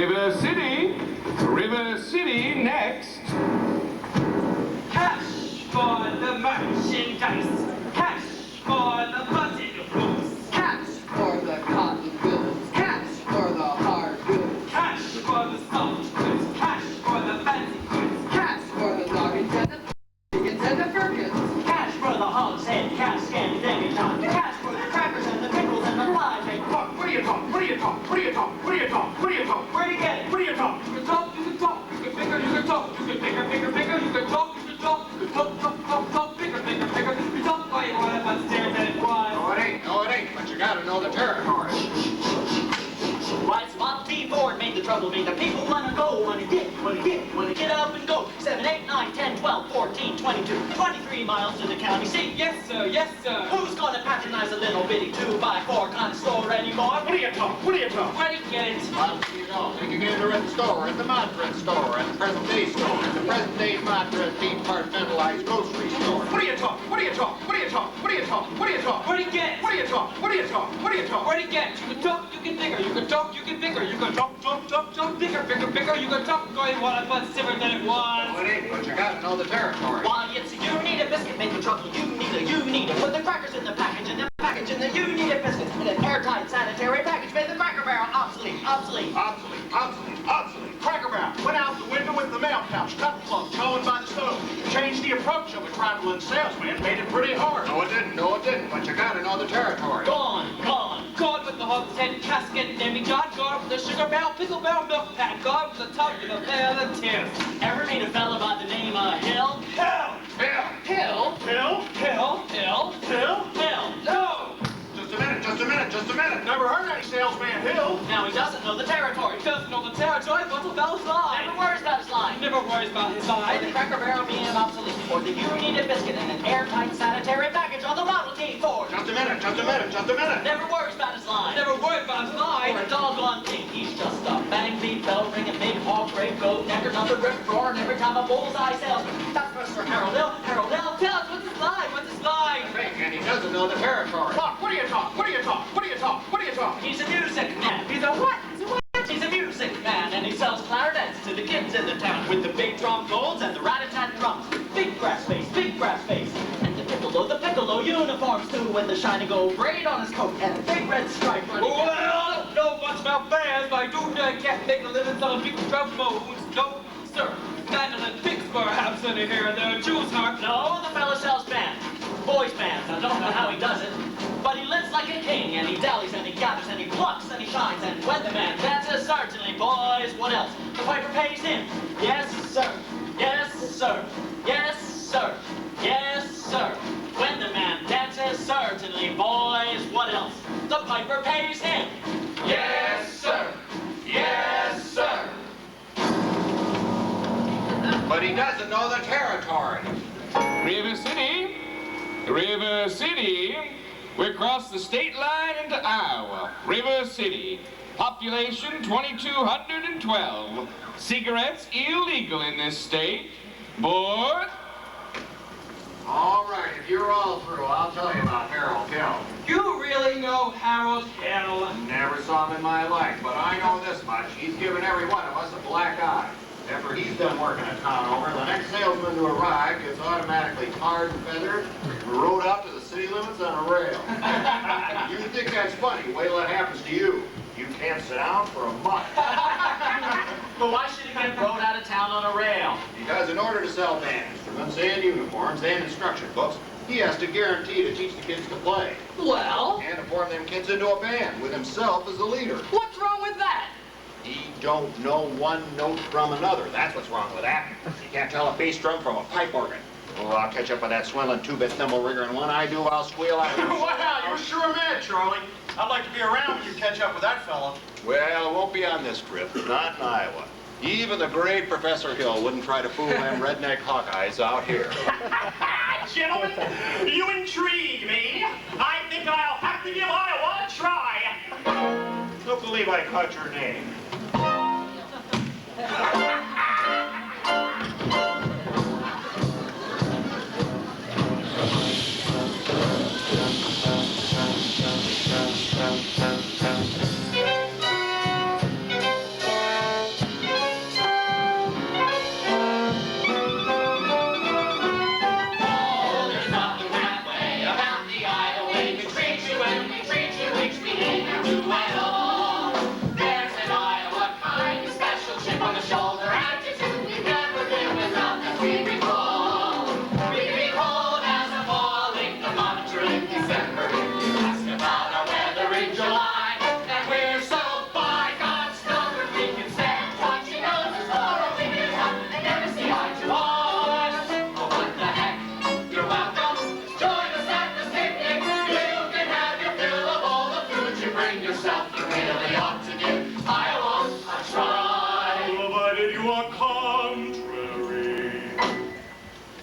River City next. Cash for the merchandise. Cash for the button rolls. Cash for the cotton goods. Cash for the hard goods. Cash for the soft goods. Cash for the fancy goods. Cash for the noggins and the chickens and the firkins. Cash for the hogshead, cash and demi-john. Cash for the crackers and the pickles and the flies and pork. What do you talk? Where do you talk? Where do you talk? Where do Where'd you get it? Where do you talk? You can talk, you can talk. You can bigger, you can talk. You can bigger, bigger, bigger. You can talk, you can talk. You can talk, bigger, bigger, bigger. You talk while you want it, but stairs and it was. No, it ain't, but you gotta know the territory. Why, it's Model T Ford made the trouble. Made the people wanna go, wanna get up and go. 7, 8, 9, 10, 12, 14, 22, 23 miles to the county seat. Yes, sir, yes, sir. Who's gonna patronize a little bitty 2x4 kind of store anymore? What do you talk? Where do you get it? Well, you know, you can get it at the store, at the Montrez store, at the present day store, at the present day Montrez departmentalized grocery store. What do you talk? Where do you get it? Where do you get it? You can talk, you can bigger. You can talk, you can bigger. You can talk, bigger, bigger, bigger. You can talk going what but different than it was. No, it ain't, but you gotta know the territory. Why, it's a you need a biscuit making truck. You need a put the crackers in the package and the package in the you need a biscuit in an airtight sanitary package made the Cracker Barrel obsolete. Cracker Barrel went out the window with the mail pouch, cut plug, going by the stove. Changed the approach of a traveling salesman, made it pretty hard. No, it didn't, but you gotta know the territory. Gone. God with the hogshead, casket, demi-john. God with the sugar barrel, pickle barrel, milk pan. God with the tub, with the veil and tears. Ever meet a fella by the name of Hill? Hell! No! Just a minute. Never heard any salesman Hill. Now he doesn't know the territory. Doesn't know the territory, what's a fellow's line? Never worries about his line. Never worries about his Or line. the Cracker Barrel being obsolete. Or the you need a biscuit in an airtight sanitary package on the Model T Ford. Just a minute. Never worries about his line. Never worries about his line. Or a doggone thing. He's just a bang, beat, bell ringing, big hog, great goat, necker, number, rip, roar, and every time a bullseye salesman. That's Mr. Harold Hill. Harold Hill, tell us what's his line? What's his line? And he doesn't know the territory. Talk, what do you talk? He's a music man. He's a what? He's a music man, and he sells clarinets to the kids in the town with the big trombones and the rat-a-tat drums. Big brass face. And the piccolo uniforms too, with the shiny gold braid on his coat and the big red stripe running down. Well, I don't know much about bands, but I do know I can't make a living selling big trombones. No, sir. Madeline picks perhaps in here and there. Choose her. No, the fella sells bands. Boys' bands. I don't know how he does it. But he lives like a king, and he dallies, and he gathers, and he plucks, and he shines, and when the man dances, certainly, boys, what else? The piper pays him. Yes, sir. When the man dances, certainly, boys, what else? The piper pays him. Yes, sir. But he doesn't know the territory. River City. We cross the state line into Iowa. River City. Population 2,212. Cigarettes illegal in this state. Board. All right, if you're all through, I'll tell you about Harold Hill. You really know Harold Hill? Never saw him in my life, but I know this much. He's given every one of us a black eye. After he's done working a town over, the next salesman to arrive gets automatically tarred and feathered and rode out to the city limits on a rail. You think that's funny? Wait till that happens to you. You can't sit down for a month. But why should he get rode out of town on a rail? Because in order to sell band instruments and uniforms and instruction books, he has to guarantee to teach the kids to play. Well? And to form them kids into a band with himself as the leader. What's wrong with that? He don't know one note from another. That's what's wrong with that. He can't tell a bass drum from a pipe organ. Oh, I'll catch up with that swelling two-bit thimble rigger, and when I do, I'll squeal out. Wow, you're sure a man, Charlie. I'd like to be around when you catch up with that fella. Well, it won't be on this trip. Not in Iowa. Even the great Professor Hill wouldn't try to fool them redneck Hawkeyes out here. Gentlemen, you intrigue me. I think I'll have to give Iowa a try. Don't believe I caught your name. can be cold. We can be cold as a falling thermometer in December. If you ask about our weather in July, and we're so by God's number, we can stand touching noses for a week at a time and never see eye to eye. Oh, what the heck? You're welcome. Join us at this picnic. You can have your fill of all the food you bring yourself. You really ought to give Iowa a try. Provided you are contrary.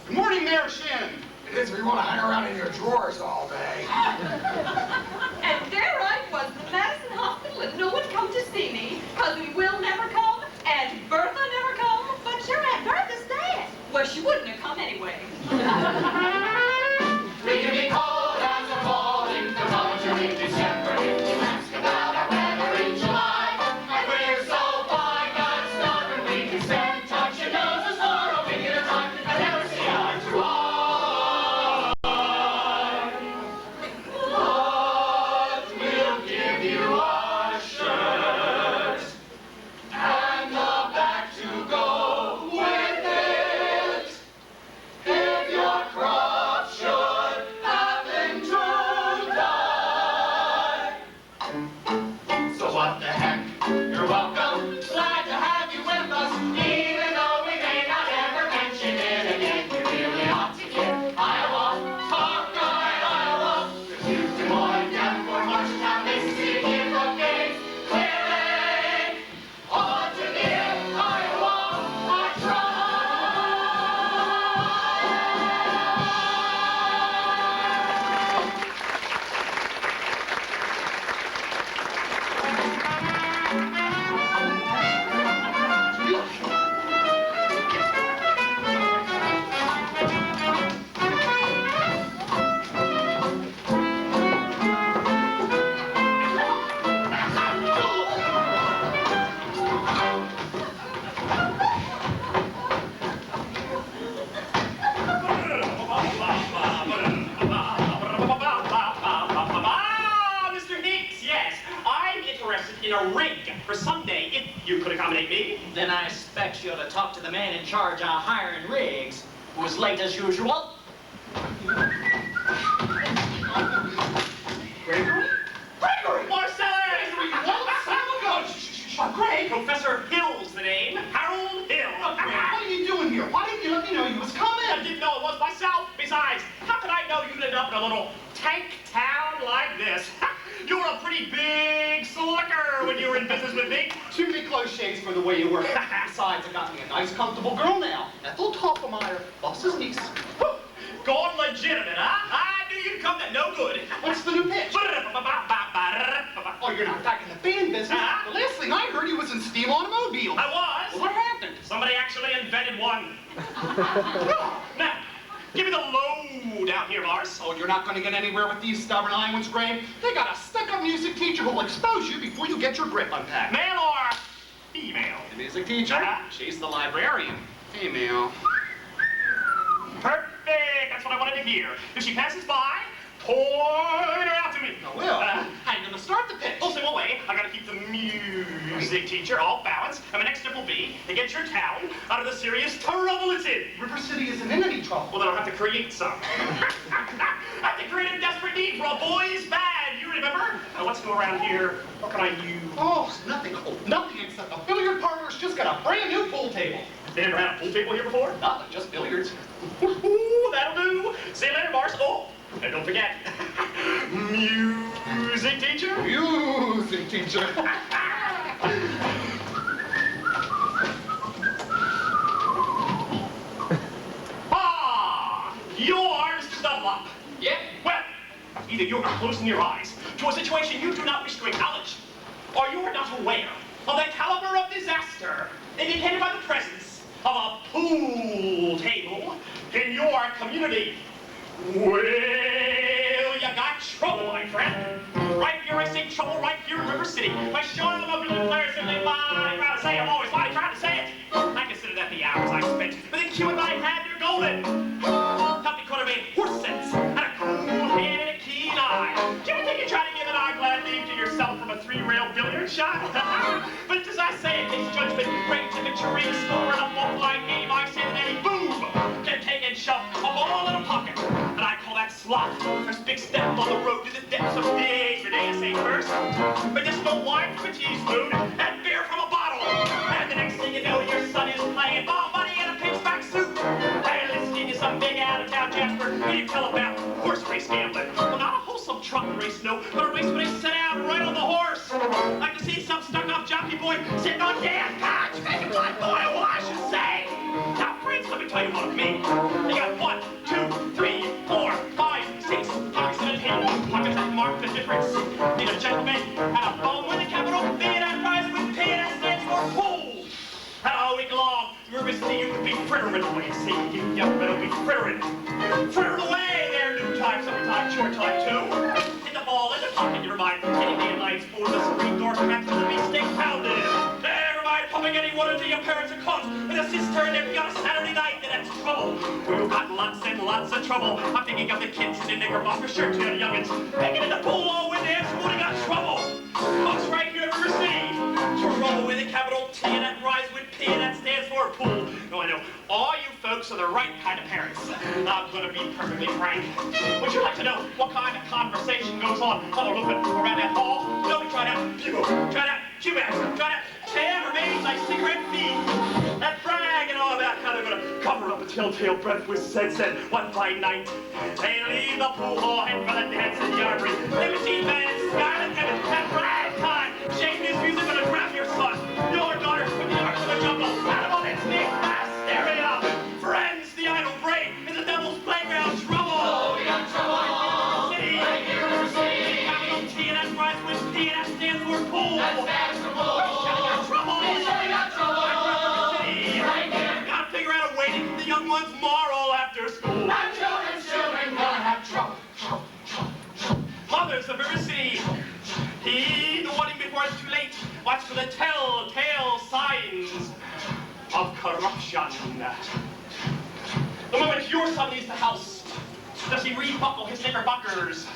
Good morning, Mayor Shannon. It is if you want to hang around in your drawers all day. And there I was in the Madison Hospital and no one come to see me. Cousin Will never come, and Bertha never come, but your Aunt Bertha's dead. Well, she wouldn't have come anyway. We can be cold as a falling thermometer in December. If you ask about our weather in July, and we're so by God's stubborn, we can stand touching noses for a week at a time and never see eye to eye. But we'll give you a shirt and a bag to go with it. If your crop should happen to die. So what the heck? You're welcome. Glad to have you with us, even though we may not ever mention it again. You really ought to give Iowa, Hawkeye, Iowa. 'Cause you Des Moines, Denver, Marshalltown, Mississippi, and Brookings, Clear Lake ought to give Iowa a try. Mr. Hicks, yes. I'm interested in a rig for Sunday, if you could accommodate me. Then I expect you to talk to the man in charge of hiring rigs, who's late as usual. Gregory? Marcellus! Greg, Professor Hill's the name. Harold Hill. What are you doing here? Why didn't you let me know you was coming? I didn't know it was myself. Besides, how could I know you'd end up in a little tank town like this? You were a pretty big slicker when you were in business with me. Too many close shaves for the way you were. Besides, I got me a nice, comfortable girl now. Ethel Toffemeyer, boss's niece. Gone legitimate, huh? I knew you'd come to no good. What's the new pitch? Oh, you're not back in the band business. Huh? The last thing I heard, you was in steam automobiles. I was. Well, what happened? Somebody actually invented one. Now, give me the load out here, Mars. Oh, you're not going to get anywhere with these stubborn Iowans, Greg. They got a stuck-up music teacher who'll expose you before you get your grip unpacked. Male or female? The music teacher? Uh-huh. She's the librarian. Female. Perfect. That's what I wanted to hear. If she passes by, point her out to me. I will. How you going to start the pitch? Oh, simple way. I gotta keep the music teacher all balanced. And my next step will be to get your town out of the serious trouble it's in. River City isn't in any trouble. Well, then I'll have to create some. I have to create a desperate need for a boys' band. You remember? Now, let's go around here. What can I use? Oh, nothing. Oh, nothing except a billiard parlor's just got a brand new pool table. They never had a pool table here before? Nothing, just billiards. Ooh, that'll do. See you later, Mars. Oh, and don't forget, music teacher. Music teacher. Ah, you're Mr. Dunlop. Yep. Well, either you are closing your eyes to a situation you do not wish to acknowledge, or you are not aware of the caliber of disaster indicated by the presence of a pool table in your community. Well, you got trouble, my friend. Right here, I say trouble right here in River City. My showing them up in the players simply by trying to say I'm always lying, trying to say it. I consider that the hours I spent with the Q and I had their golden. Helped me cultivate horse sense and a cool hand and a keen eye. Do you think you try to give an eye-glad name to yourself from a three-rail billiard shot? But as I say, it takes judgment, great to victory, score, and a ball-line game. I say that any boom slot. First big step on the road to the depths of days. Your day, I say first. Medicinal wine from a teaspoon and beer from a bottle. And the next thing you know, your son is playing ball money in a pinchback suit. Hey, listening to some big out-of-town Jasper, who you tell about horse race gambling. Well, not a wholesome truck race, no, but a race where they set out right on the horse. Like to see some stuck-up jockey boy sitting on damn couch, making black boy, well, I should say. Now, friends, let me tell you what I mean. They got 1, 2, 3, 4, 5, 6 pockets in a pin. Pockets that mark the difference. Need a gentleman and a bone with a capital B and a prize with P and that stands for pool. And all week long, you ever see you could be frittering away. See, you better be frittering. Frittering away there, noon time, summertime, short time too. Hit the ball in the pocket, never mind. Any day and nights for the serene door cats to the beefsteak pounded. Never mind pumping any water to your parents or clothes with a cistern if you got a Saturday night, then that's trouble. We've got lots and lots of trouble. I'm thinking of the kids in the knickerbocker shirts and the youngins making in the pool all winter and schooling got trouble. Folks right here in River City. Trouble with a capital T and that rhymes with P and that stands for pool. No, I know. All you folks are the right kind of parents. I'm gonna be perfectly frank. Would you like to know what kind of conversation goes on the roof around that hall? No, we try that bugle, try that Cubax, try that tailor-made like cigarette feed. That brag and all that kind of gonna cover up a telltale breath with said one fine night. They leave the pool hall, head for the dance in the armory. Limousine bands, scarlet heaven, and brag time. Shake this music, gonna grab your son, your daughter, with the arms of the jungle. Animal instinct, mass stereo. Friends, the idle brain is the devil's playground. Trouble. Oh, we got trouble. City. Right here in River City. Capital T and that rhymes with P and that stands for pool. That stands for pool. We surely got trouble. We surely got trouble. Right here. Gotta figure out a way to keep the young ones moral after school. Our children gonna have trouble. Mothers of River City, heed the warning before it's too late. Watch for the telltale signs of corruption. The moment your son leaves the house, does he rebuckle his knickerbockers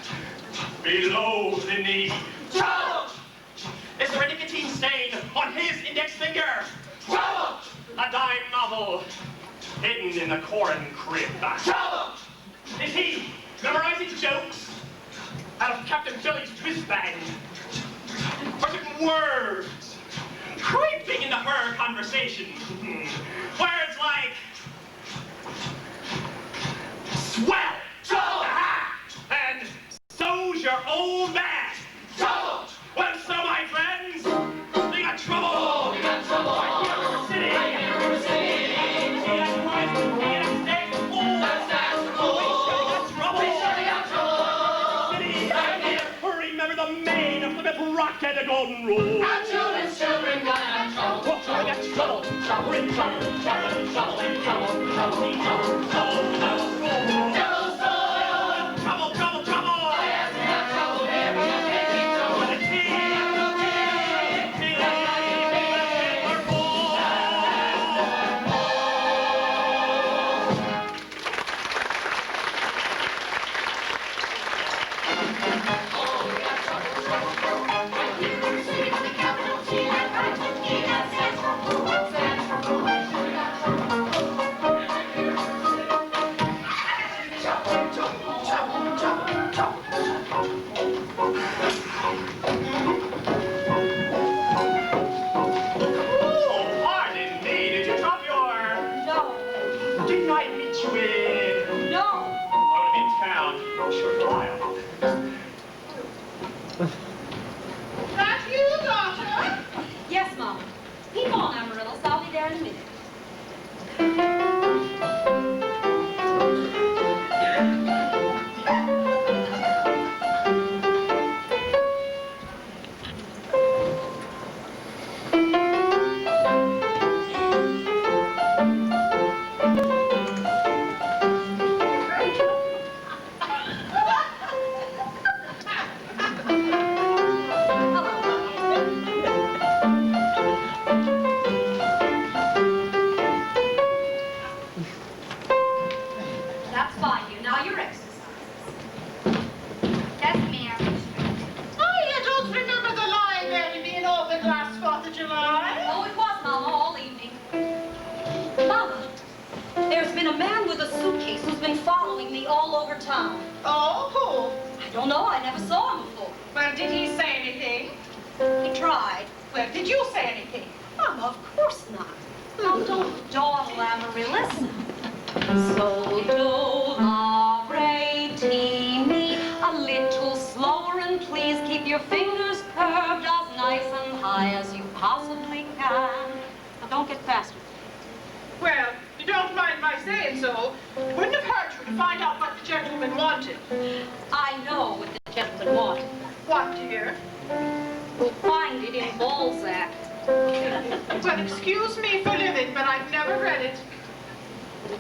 below the knee? Trouble! Is there a nicotine stain on his index finger? Trouble! A dime novel hidden in the corn crib. Trouble! Is he memorizing jokes out of Captain Billy's whiz bang? Or certain words creeping into her conversation? Words like swell, trouble, and so's your old man. Trouble! Well, so my friends, we got trouble. Oh, we got trouble. Right here in River City. Right here in River City. See that prize with me and it stands for pool. That stands for pool. We surely got trouble. We surely got trouble. City. Right here. Remember the maid of Plymouth Rock and the Golden Rule. Our children gonna have trouble. Oh, we got trouble. Trouble in trouble. Trouble in trouble. In trouble. Trouble in trouble. Trouble in trouble. There's been a man with a suitcase who's been following me all over town. Oh, who? I don't know, I never saw him before. Well, did he say anything? He tried. Well, did you say anything? Mama, of course not. Now, don't dawdle, Amaryllis. So do la re ti mi, a little slower, and please keep your fingers curved as nice and high as you possibly can. Now, don't get faster. Well, you don't mind my saying so. Wouldn't have hurt you to find out what the gentleman wanted. I know what the gentleman wanted. What, dear? We'll find it in Balzac. Well, excuse me for living, but I've never read it.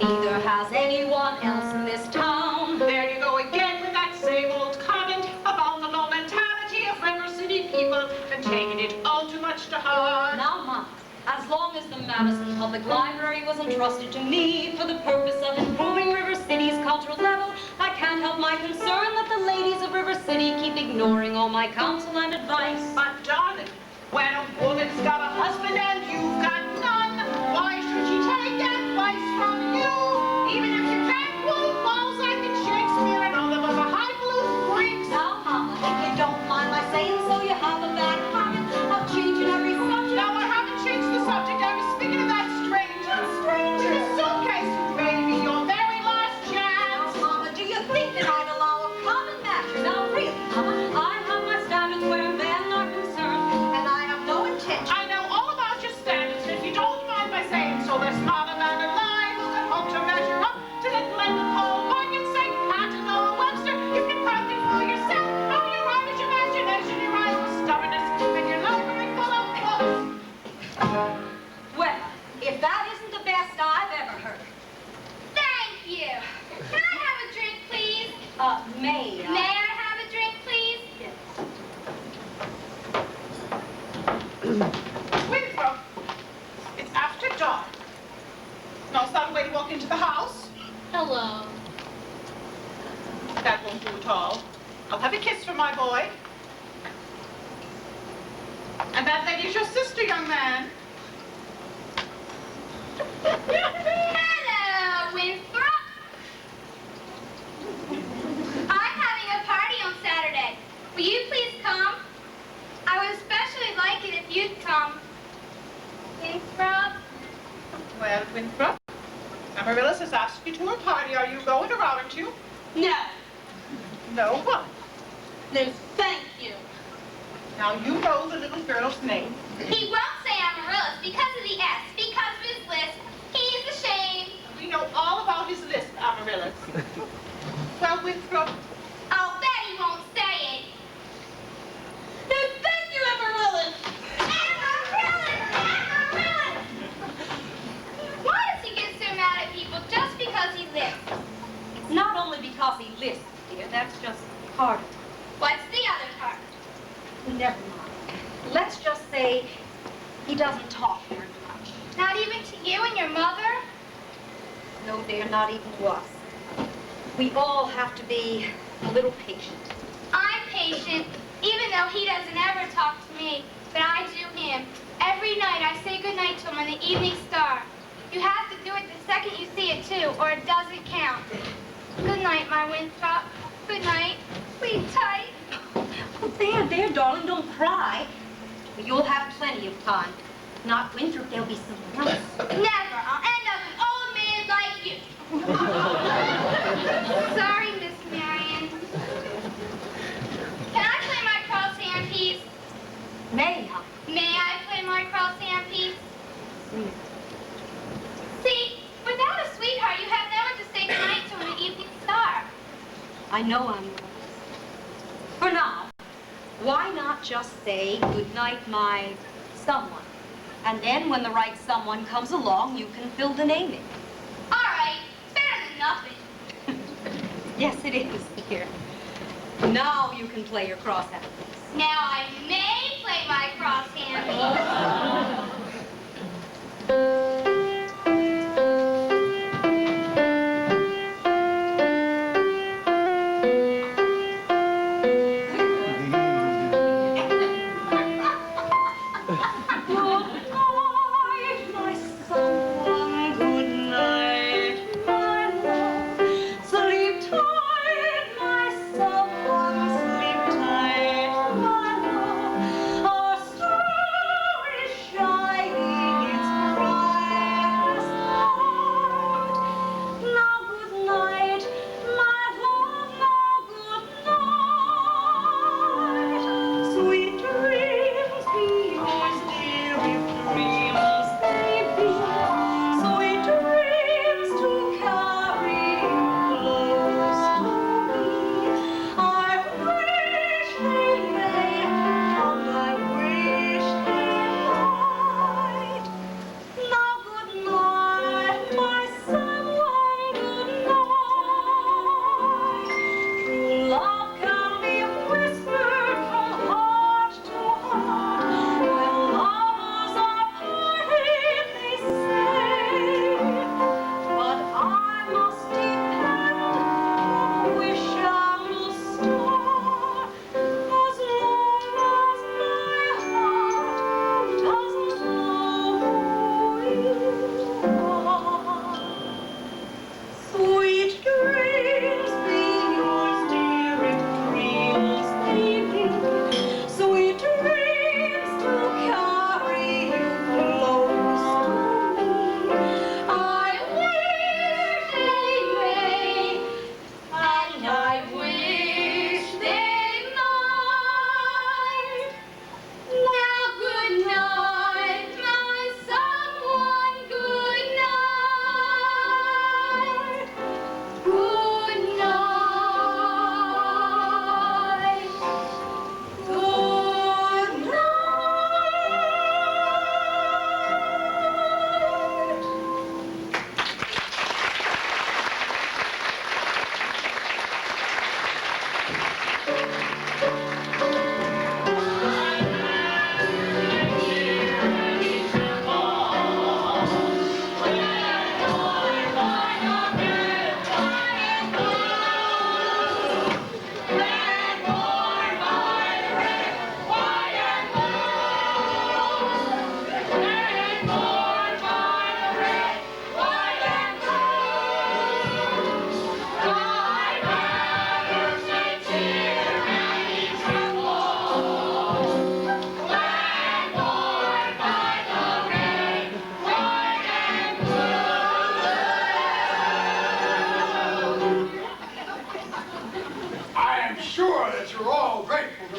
Neither has anyone else in this town. There you go again with that same old comment about the low mentality of River City people and taking it all too much to heart. Now, Mama, as long as the Madison Public Library was entrusted to me for the purpose of improving River City's cultural level, I can't help my concern that the ladies of River City keep ignoring all my counsel and advice. But darling, when a woman's got a husband and you've got none, why should she take advice from you? Even if you can't pull Balzac and Shakespeare and all them other highfalutin freaks. Now, Mama, if you don't mind my saying so, you have a bad habit of changing every subject. No, I haven't changed the subject. I was speaking of that stranger. Stranger? The suitcase who may be your very last chance. Now, Mama, do you think that I'd allow a common matter? Now, really, Mama, I have my standards where men are concerned, and I have no intention. I know all about your standards, and if you don't mind my saying so, there's not a man alive who can hope to measure up to that Glendon Paul Morgan, St. Pat, and Noah Webster. You can practice for yourself. Oh, your average imagination, your eyes with stubbornness, and your library full of books. Well, if that isn't the best I've ever heard. Thank you. Can I have a drink, please? May I? May I have a drink, please? Yes. Winthrop, it's after dark. Now, is that a way to walk into the house? Hello. That won't do at all. I'll have a kiss from my boy. And that lady's your sister, young man. Hello, Winthrop. I'm having a party on Saturday. Will you please come? I would especially like it if you'd come. Winthrop? Well, Winthrop, Amaryllis has asked you to a party. Are you going or aren't you? No. No what? No, thank you. Now, you know the little girl's name. He won't say Amaryllis because of the S, because of his list. He's ashamed. We know all about his list, Amaryllis. Well, Winthrop, I'll bet he won't say it. No, thank you, Amaryllis. Amaryllis! Amaryllis! Why does he get so mad at people just because he lists? It's not only because he lists, dear. That's just part of it. What's the other part? Never mind. Let's just say he doesn't talk very much. Not even to you and your mother? No, dear, not even to us. We all have to be a little patient. I'm patient, even though he doesn't ever talk to me, but I do him. Every night I say goodnight to him on the evening star. You have to do it the second you see it too, or it doesn't count. Good night, my Winthrop. Good night. Sleep tight. Oh, there, darling, don't cry. You'll have plenty of time. Not Winthrop, there'll be someone else. Never. I'll end up an old man like you. Sorry, Miss Marion. Can I play my cross-hand piece? May I? May I play my cross-hand piece? See, without a sweetheart, you have no one to say goodnight to on the evening star. I know I'm right. For now, why not just say goodnight, my someone? And then when the right someone comes along, you can fill the name in. All right, better than nothing. Yes, it is, dear. Now you can play your crosshand. Now I may play my crosshand piece. Good night, my someone. Good night, my love. Sleep tight.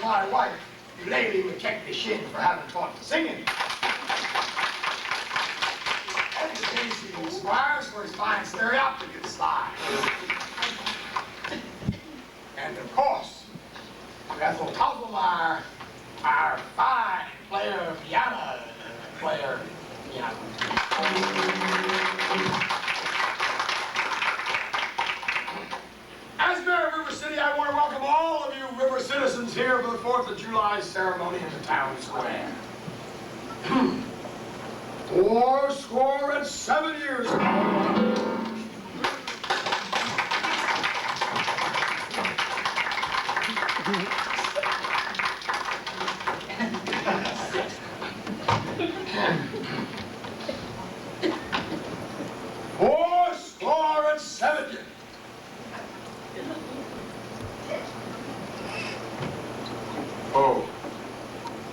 my wife, Lady McKechnie Shin, for having taught the singing. And to Casey Squires for his fine stereopticon slide. And of course, to Ethel Towsontown, our fine piano player. As Mayor of River City, I want to welcome all of you river citizens here for the 4th of July ceremony in the town square. 407 years ago.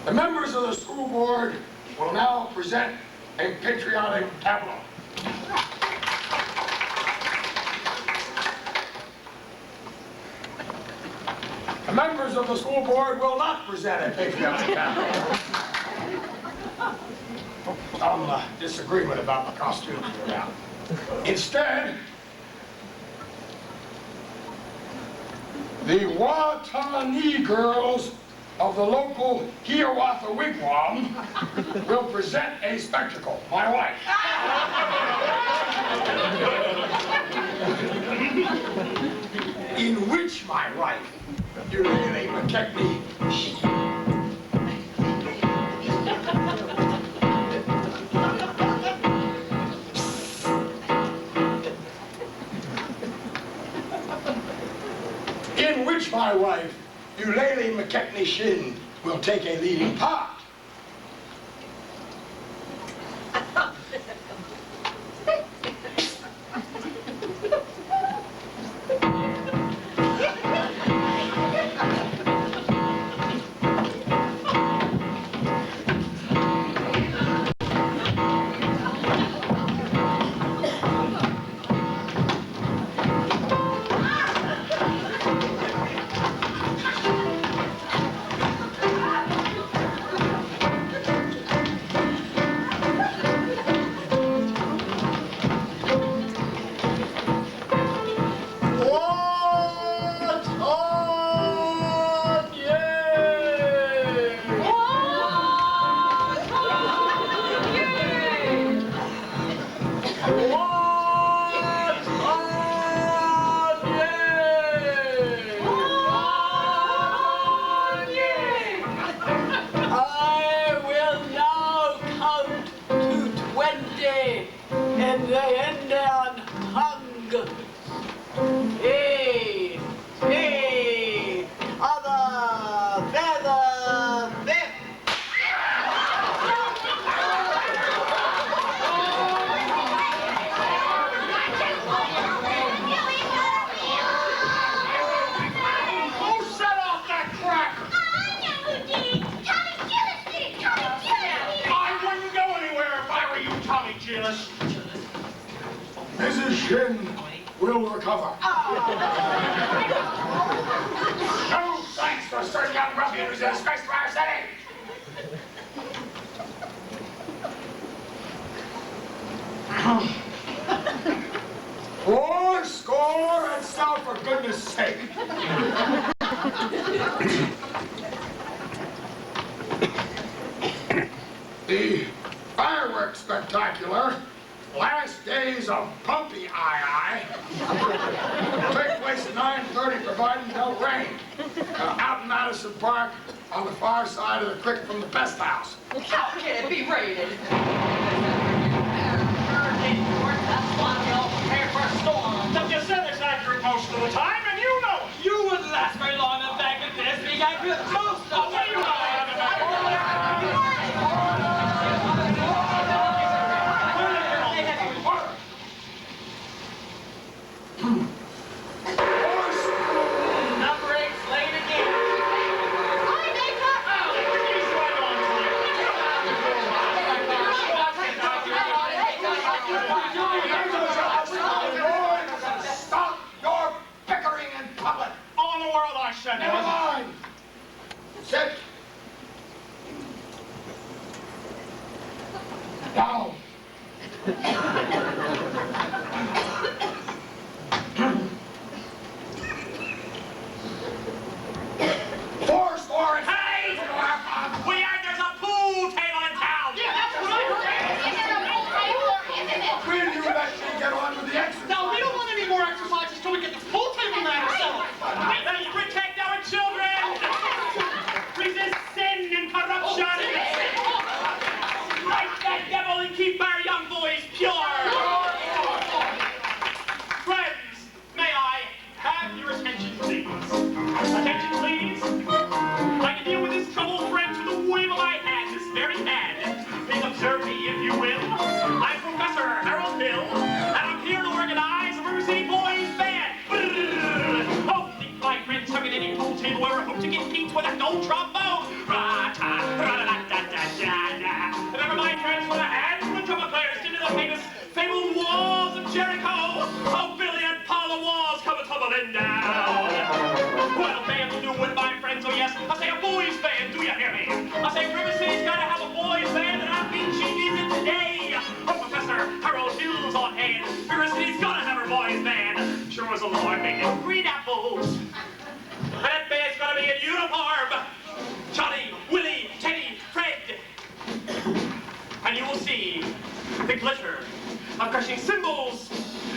The members of the school board will now present a patriotic tableau. The members of the school board will not present a patriotic tableau. Some disagreement about the costumes here. Instead, the Watani girls of the local Hiawatha Wigwam will present a spectacle, my wife. In which my wife, Lady McKechnie, my wife, Lady McKechnie Shin, will take a leading part. Mrs. Shin will recover. No thanks for certain young ruffians in disgrace to our city. Four score and south, for goodness sake. The fireworks spectacular, last days of Pumpy Eye will take place at 9:30, providing no rain, out in Madison Park on the far side of the creek from the pest house. How can it be rated? That's why we all prepare for a storm. But you said it's accurate most of the time, and you know it. You wouldn't last very long in a bag of this. Being accurate most of the What do you know? Number 8's late again. Stop your bickering old trombone. Ra-ta-ra-da-da-da-da-da. Remember my friends when I had the trumpet players into the fabled walls of Jericho? Oh, Billy and Paula walls come tumbling down. Well, band will do with my friends, oh yes. I say a boys band, do you hear me? I say River City's gotta have a boys band, and I mean she needs it today. Oh, Professor Harold Hill's on hand. River City's gotta have her boys band. Sure as the Lord made them green apples. And that band's gonna be in uniform. Johnny, Willie, Teddy, Fred. And you will see the glitter of crushing cymbals,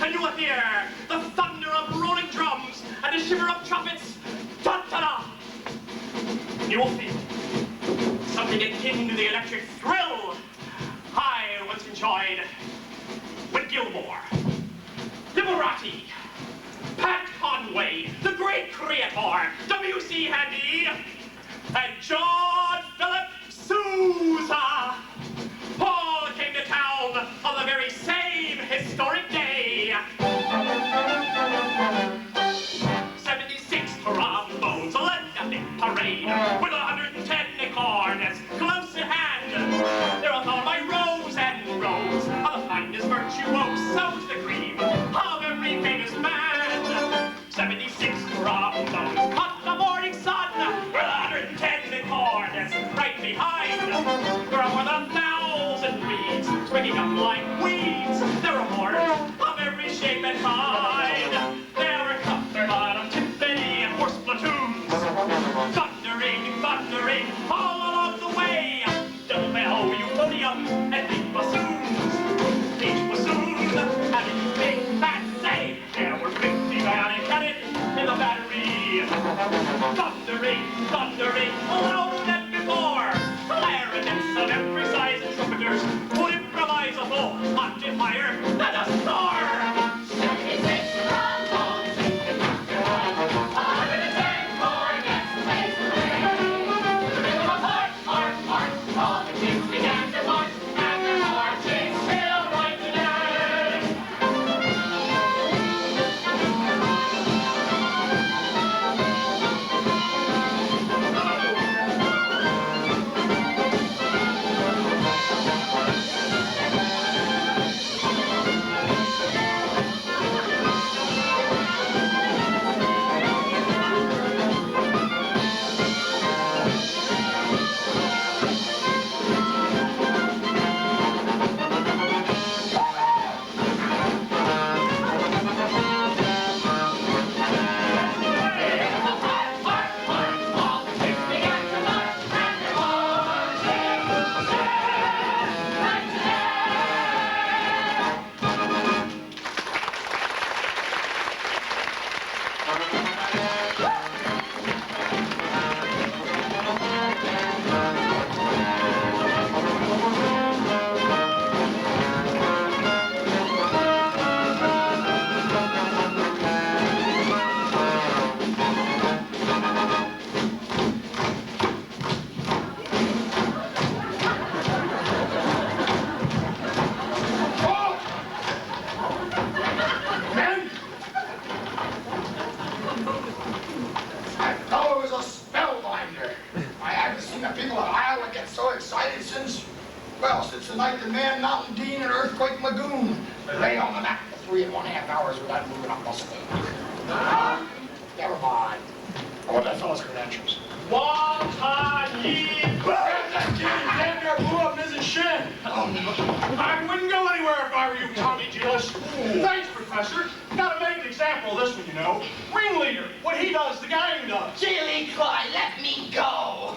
and you will hear the thunder of rolling drums and the shiver of trumpets. Da-da-da! You will feel something akin to the electric thrill I once enjoyed with Gilmore, Liberati, Pat Conway, the great creator, W.C. Handy, and John Philip Sousa. Paul came to town on the very same historic day. 76 trombones led a big parade with 110 cornets close at hand. They were followed by rows and rows of the finest virtuosos, the cream of every famous band. 76 trombones caught the morning sun with 110 cornets right behind. There are more than 1,000 reeds springing up like weeds. There are horns of every shape and kind. There were cup-bottom, timpani, and horse platoons, thundering, thundering all along the way. Double bell, euphonium, and big bassoons. Each bassoon having a big fat say. There were 50 valiant cannon in the battery. Thundering, thundering, louder than before. Clarinets of every size and trumpeters would improvise a full octave higher than a star. 76 trombones, 110 cornets, place the way. The rhythm of march, march, march, all the kids began to march, and they're marching still right today. Since the night the Man Mountain Dean and Earthquake Lagoon lay on the mat for 3.5 hours without moving a muscle. Never mind. I want that fellow's credentials. That kid damn near blew up Mrs. Shin. I wouldn't go anywhere if I were you, Tommy Gillis. Thanks, Professor. Gotta make an example of this one, you know. Ringleader. What he does, the gang does. Jilly Clyde, let me go.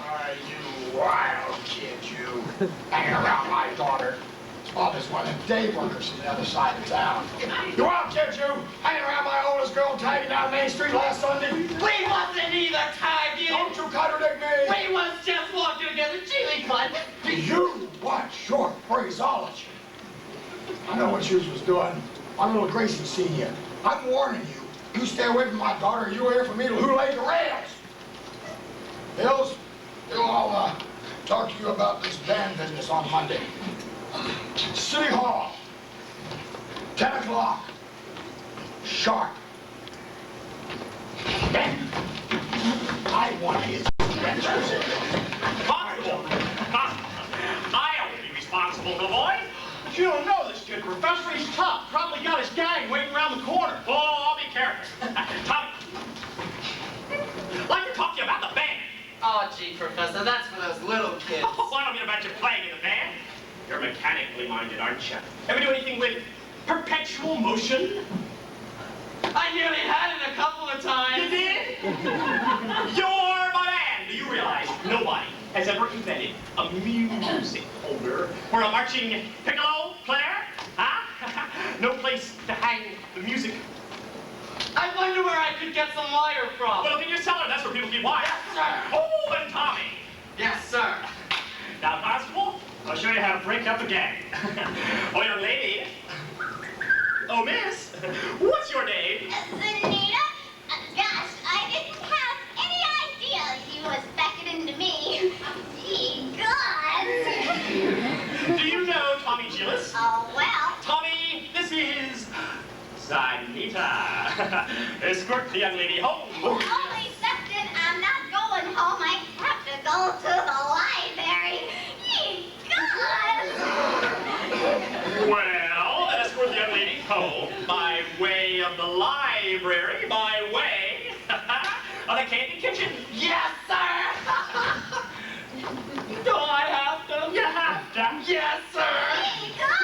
You wild kid, you. Hanging around my daughter. His father's one of the day workers from the other side of town. You wild kid, you. Hanging around my oldest girl tagging down Main Street last Sunday. We wasn't either tagging. Don't you contradict me. We was just walking together, Chili Cut. You watch your phraseology. I know what you was doing. My little Gracie seen you. I'm warning you. You stay away from my daughter, you here for me to lay the rails. Hills, I'll talk to you about this band business on Monday. City Hall, 10 o'clock, sharp. Ben, I want his Responsible? I'll be responsible, little boy. But you don't know this kid, Professor. He's tough. Probably got his gang waiting around the corner. Oh, I'll be careful. Tommy, I'd like to talk to you about the band. Oh, gee, Professor, that's for those little kids. Oh, I don't mean about you playing in the band. You're mechanically minded, aren't you? Ever do anything with perpetual motion? I nearly had it a couple of times. You did? You're my man. Do you realize nobody has ever invented a music holder for a marching piccolo player? Huh? No place to hang the music. I wonder where I could get some wire from. Well, look in your cellar. That's where people keep wire. Yes, sir. Oh, and Tommy. Yes, sir. Now, Constable, I'll show you how to break up a gang. Oh, young lady. Oh, miss. What's your name? Anita? Gosh, I didn't have any idea you was beckoning to me. Gee, God. Do you know Tommy Gillis? Oh, well. Tommy, this is Anita. Escort the young lady home. Only exception, I'm not going home. I have to go to the library. Gee, God. Well, then escort the young lady home by way of the library, by way of the candy kitchen. Yes, sir. Do I have to? You have to. Yes, sir. Gee, God.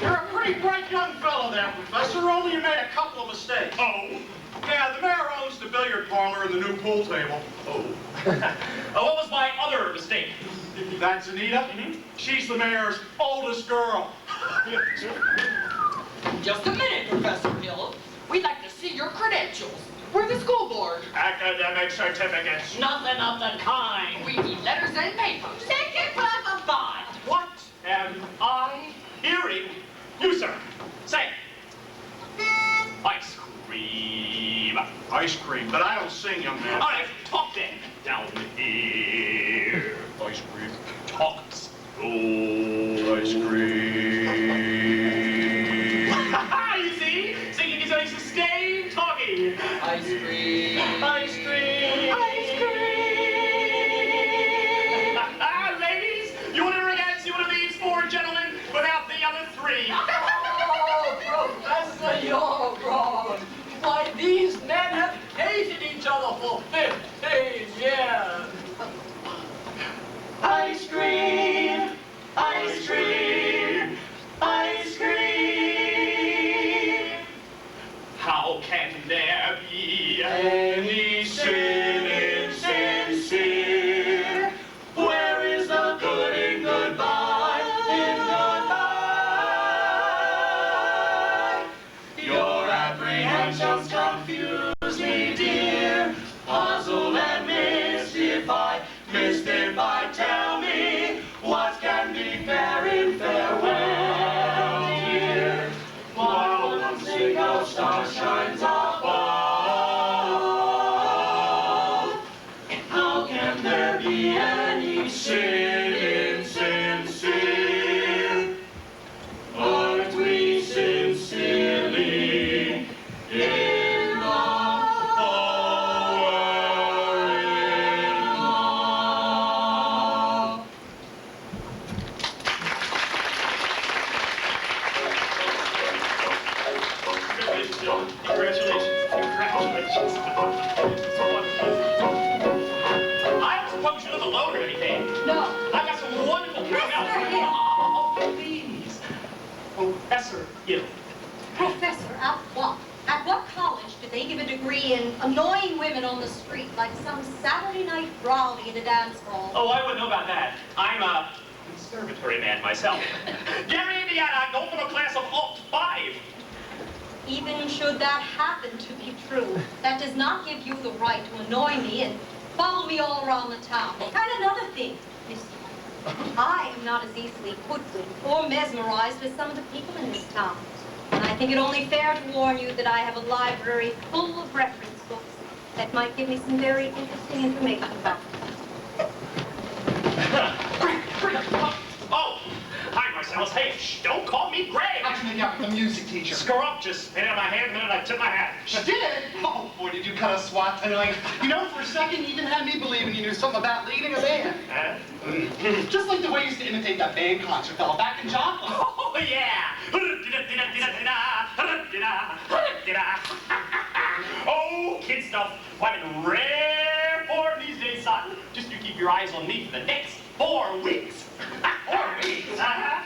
You're a pretty bright young fellow there, Professor. Only you made a couple of mistakes. Oh. Yeah, the mayor owns the billiard parlor and the new pool table. Oh. What was my other mistake? That's Anita. She's the mayor's oldest girl. Just a minute, Professor Hill. We'd like to see your credentials. We're the school board. Academic certificates. Nothing of the kind. We need letters and papers. Take it from a bond. What am I hearing? You, sir. Say. Ice cream. Ice cream, but I don't sing, young man. All right, talk then. Down here. Ice cream. Talk slow. Ice cream. You see? Singing is only sustained talking. Ice cream. Ice cream. Ice cream. Ladies, you want to recognize one of these four gentlemen without the other three? Oh, Professor, you're wrong. Why, these men have hated each other for 15 years. Ice cream, ice cream, ice cream. How can there be any sin insincere? Where is the good in goodbye, in goodbye? Your apprehensions confuse me, dear. Puzzle and mystify, mystify. Tell me what can be fair in farewell, dear. While one single star shines above, how can there be any sin insincere? Aren't we sincerely in love? Congratulations. Congratulations. I was supposed you live alone or anything. No. I've got some wonderful Mr. Hill. Oh, please. Professor Hill. Professor, at what? At what college did they give a degree in annoying women on the street like some Saturday night rowdy in a dance hall? Oh, I wouldn't know about that. I'm a conservatory man myself. Gary, Indiana, I go from a class of alt 5. Even should that happen to be true, that does not give you the right to annoy me and follow me all around the town. And another thing, mister, I am not as easily hoodwinked or mesmerized as some of the people in this town. And I think it only fair to warn you that I have a library full of reference books that might give me some very interesting information about them. Oh, hi, Marcellus. Hey, shh, don't call me Greg. How'd you make out with the music teacher? Scrumptious. Hit out my hand the minute I tip my hat. She did? Oh, boy, did you cut a swat tonight. You know, for a second, you even had me believing you knew something about leading a band. Just like the way you used to imitate that band concert fella back in Joplin. Oh, yeah. Oh, kid stuff. I'm in rare form these days, son. Just you keep your eyes on me for the next 4 weeks. 4 weeks?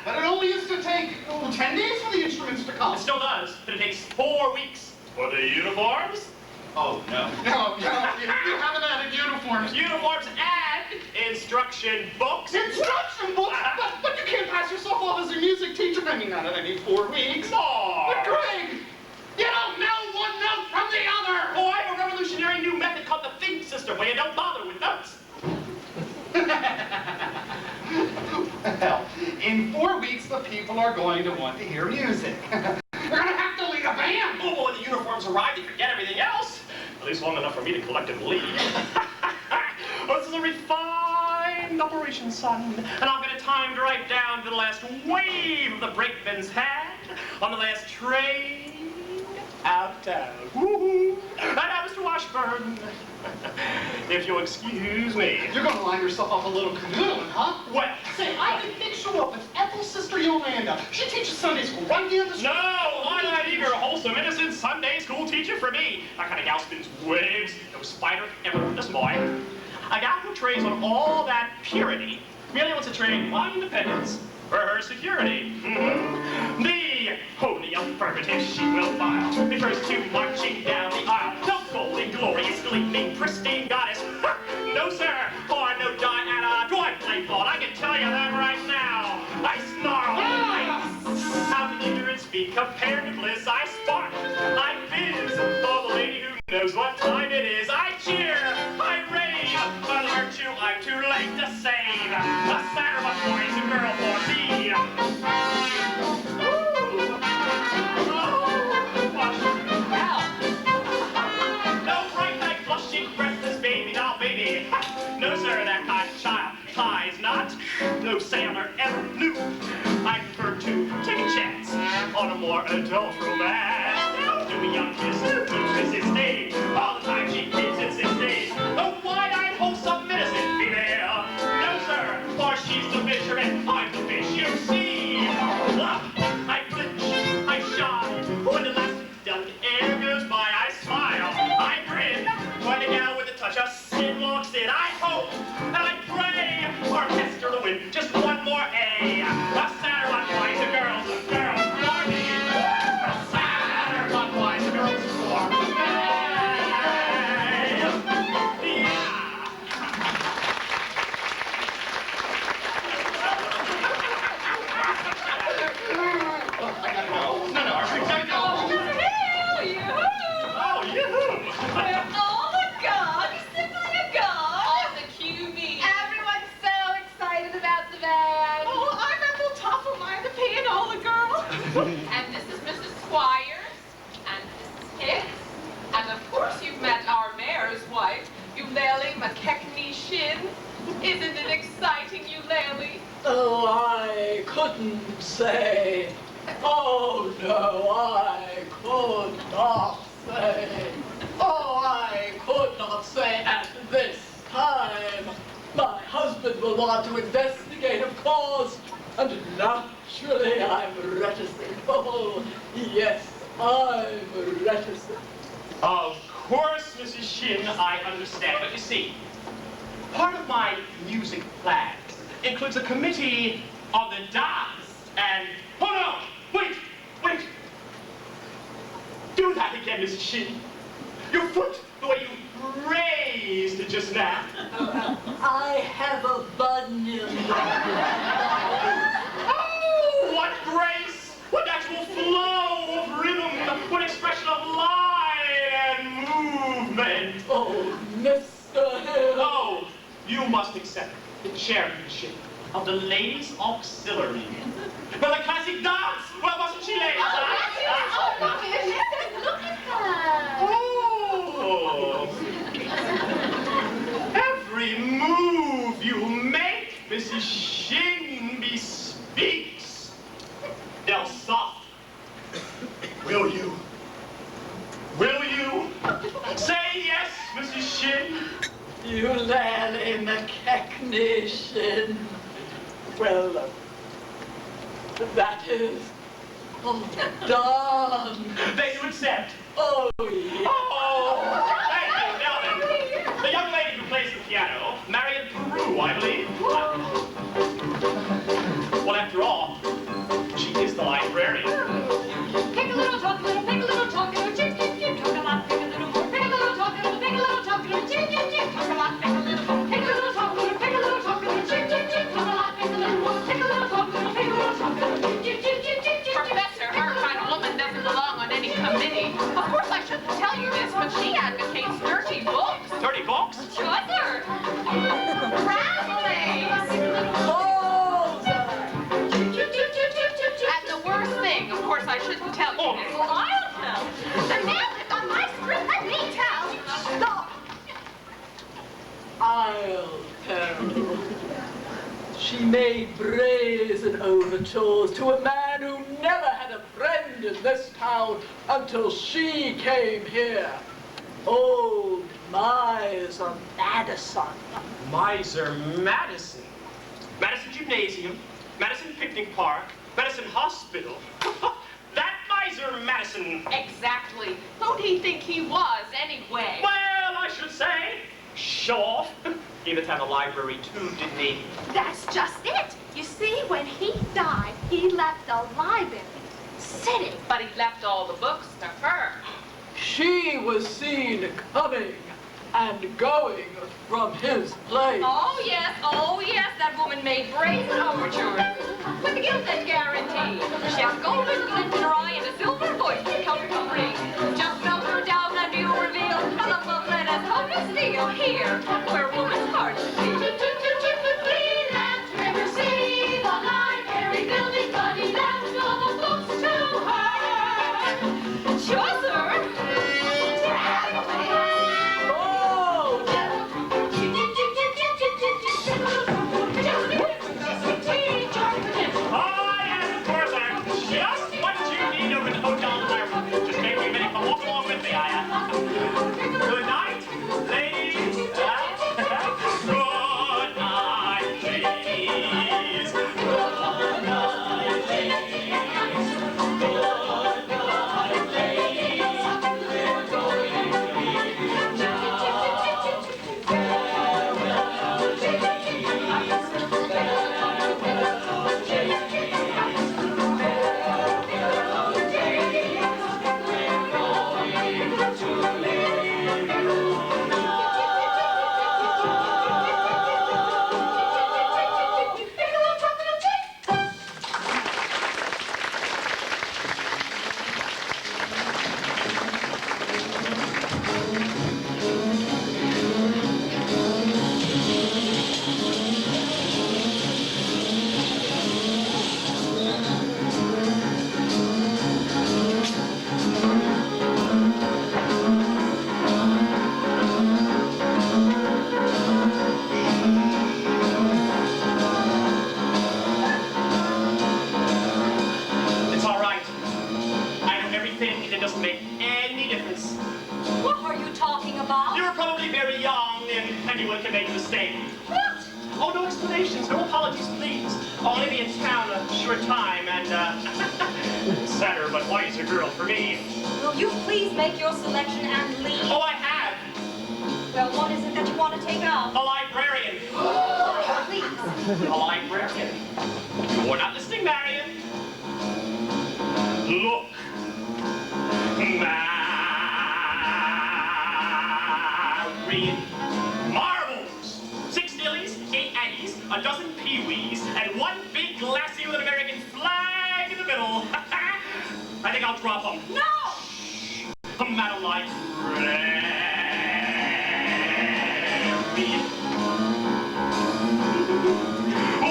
But it only used to take 10 days for the instruments to come. It still does, but it takes 4 weeks. For the uniforms? Oh, no. No, you haven't added uniforms. Uniforms and instruction books. Instruction books? But you can't pass yourself off as a music teacher. I mean, not in any 4 weeks. Oh. But Greg, you don't know one note from the other. Oh, I have a revolutionary new method called the think system, where you don't bother with notes. Well, in 4 weeks, the people are going to want to hear music. We're going to have to lead a band. Oh, well, when the uniforms arrive, you forget everything else. At least long enough for me to collectively lead. Oh, this is a refined operation, son. And I've got a time to write down to the last wave of the brakeman's hat on the last train out of town. Woo-hoo. And now, Mr. Washburn, if you'll excuse me. You're going to line yourself up a little canoeing, huh? Well, say, I can fix you up with Ethel's sister Yolanda. She teaches Sunday school right here in the street. No, I'm not eager, wholesome, innocent Sunday school teacher for me. That kind of gal spins waves, no spider ever this boy. A gal who trades on all that purity merely wants to trade on independence for her security. The holy affirmative she will file refers to marching down the aisle. No golden, glorious, gleaming, pristine goddess. No, sir, or no Diana. Do I play fault? I can tell you that right now. I snarl. How can ignorance be compared to bliss? I spark. I fizz. Oh, the lady who knows what time it is. I cheer. I rave. But virtue I'm too late to save. A sadder one boy's a girl for me. No bright night blushing, breathless baby doll baby. No, sir, that kind of child ties not. No sailor ever knew. I prefer to take a chance on a more adult romance. Do a young kiss, kiss his name. All the time she keeps insisting. A wide-eyed, wholesome, innocent female. No, sir, for she's the fisherman. I'm the fish you see. I flinch, I shy. When the last delicate air goes by, I smile. I grin. When the gal with a touch of sin walks in, I hope and I pray. Orchestra the wind, just one more A. A sadder one finds a girl's for me. A sadder one finds a girl's for me. Yeah. I gotta go. No, I gotta go. Oh, yoo-hoo. Oh my God, simply a God. Oh, the QB. Everyone's so excited about the band. Oh, I'm Ethel Tough-a-Mind, the pianola girl. And this is Mrs. Squires, and Mrs. Hicks, and of course you've met our mayor's wife, Eulalie McKechnie Shin. Isn't it exciting, Eulalie? Oh, I couldn't say. Oh, no, I could not say. Oh, I could not say at this time. My husband will want to investigate, of course, and naturally I'm reticent. Oh, yes, I'm reticent. Of course, Mrs. Shin, I understand. But you see, part of my music plan includes a committee on the dance. And, oh no, wait. Do that again, Mrs. Shin. Your foot, the way you raised it just now. I have a bunion. Oh, what grace, what natural flow of rhythm, what expression of line and movement. Oh, Mr. Hill. Oh, you must accept the chairmanship of the ladies' auxiliary. But the classic dance, well, wasn't she, ladies? Look at her. Oh. Every move you make, Mrs. Shin bespeaks. Del soft. Will you? Will you? Say yes, Mrs. Shin. You Lanny McKechnie Shin. Well, that is done. They do accept. Oh, yeah. Oh, thank you. Now then, the young lady who plays the piano, Marion Peru, I believe. Well, after all, she is the librarian. Pick a little, talk a little, pick a little, talk a little, chip, chip, chip, talk a lot, pick a little more, pick a little, talk a little, pick a little, talk a little, chip, chip, chip, talk a lot, pick a little more, pick a little, talk a little, pick a little, talk a little, chip, chip, chip, talk a lot, pick a little more, pick a little, talk a little, pick a little, talk a little, chip, chip, chip, chip, chip. Professor, her kind of woman doesn't belong on any committee. Of course, I shouldn't tell you this, but she advocates dirty books. Dirty books? Sugar. Raspberries. And the worst thing, of course, I shouldn't tell you this. Well, I'll tell. The nail is on my script. Let me tell. Stop. I'll tell. She made brazen overtures to a man who never had a friend in this town until she came here. Old Miser Madison. Miser Madison. Madison Gymnasium, Madison Picnic Park, Madison Hospital. That Miser Madison. Exactly. Who'd he think he was, anyway? Well, I should say, show off. He even had a library too, didn't he? That's just it. You see, when he died, he left the library sitting. But he left all the books to her. She was seen coming and going from his place. Oh, yes, that woman made brazen overtures. With the gilded guarantee. She has golden glint in her eye and a silver voice that comes to ring. Just melt her down and you'll reveal a love of lead as cold as steel here, where woman's heart should be. Never see the library building, but he left all the books to her. Sure, sir. Good night, ladies. Good night, ladies. Good night, ladies. Good night, ladies. We're going to leave now. Farewell, ladies. Farewell, ladies. Farewell, ladies. We're going to leave you now. It's all right. I know everything, and it doesn't make any difference. What are you talking about? You were probably very young, and anyone can make a mistake. What? Oh, no explanations, no apologies, please. I'll only be in town a short time, and, sadder but wiser girl for me. Will you please make your selection and leave? Oh, I have. Well, what is it that you want to take out? A librarian. Please. A librarian. You're not listening, Marion. Look. Marion. Marbles. 6 dillies, 8 annies, a dozen peewees, and one big glassy with an American flag in the middle. I think I'll drop them. No! Madam Librarian.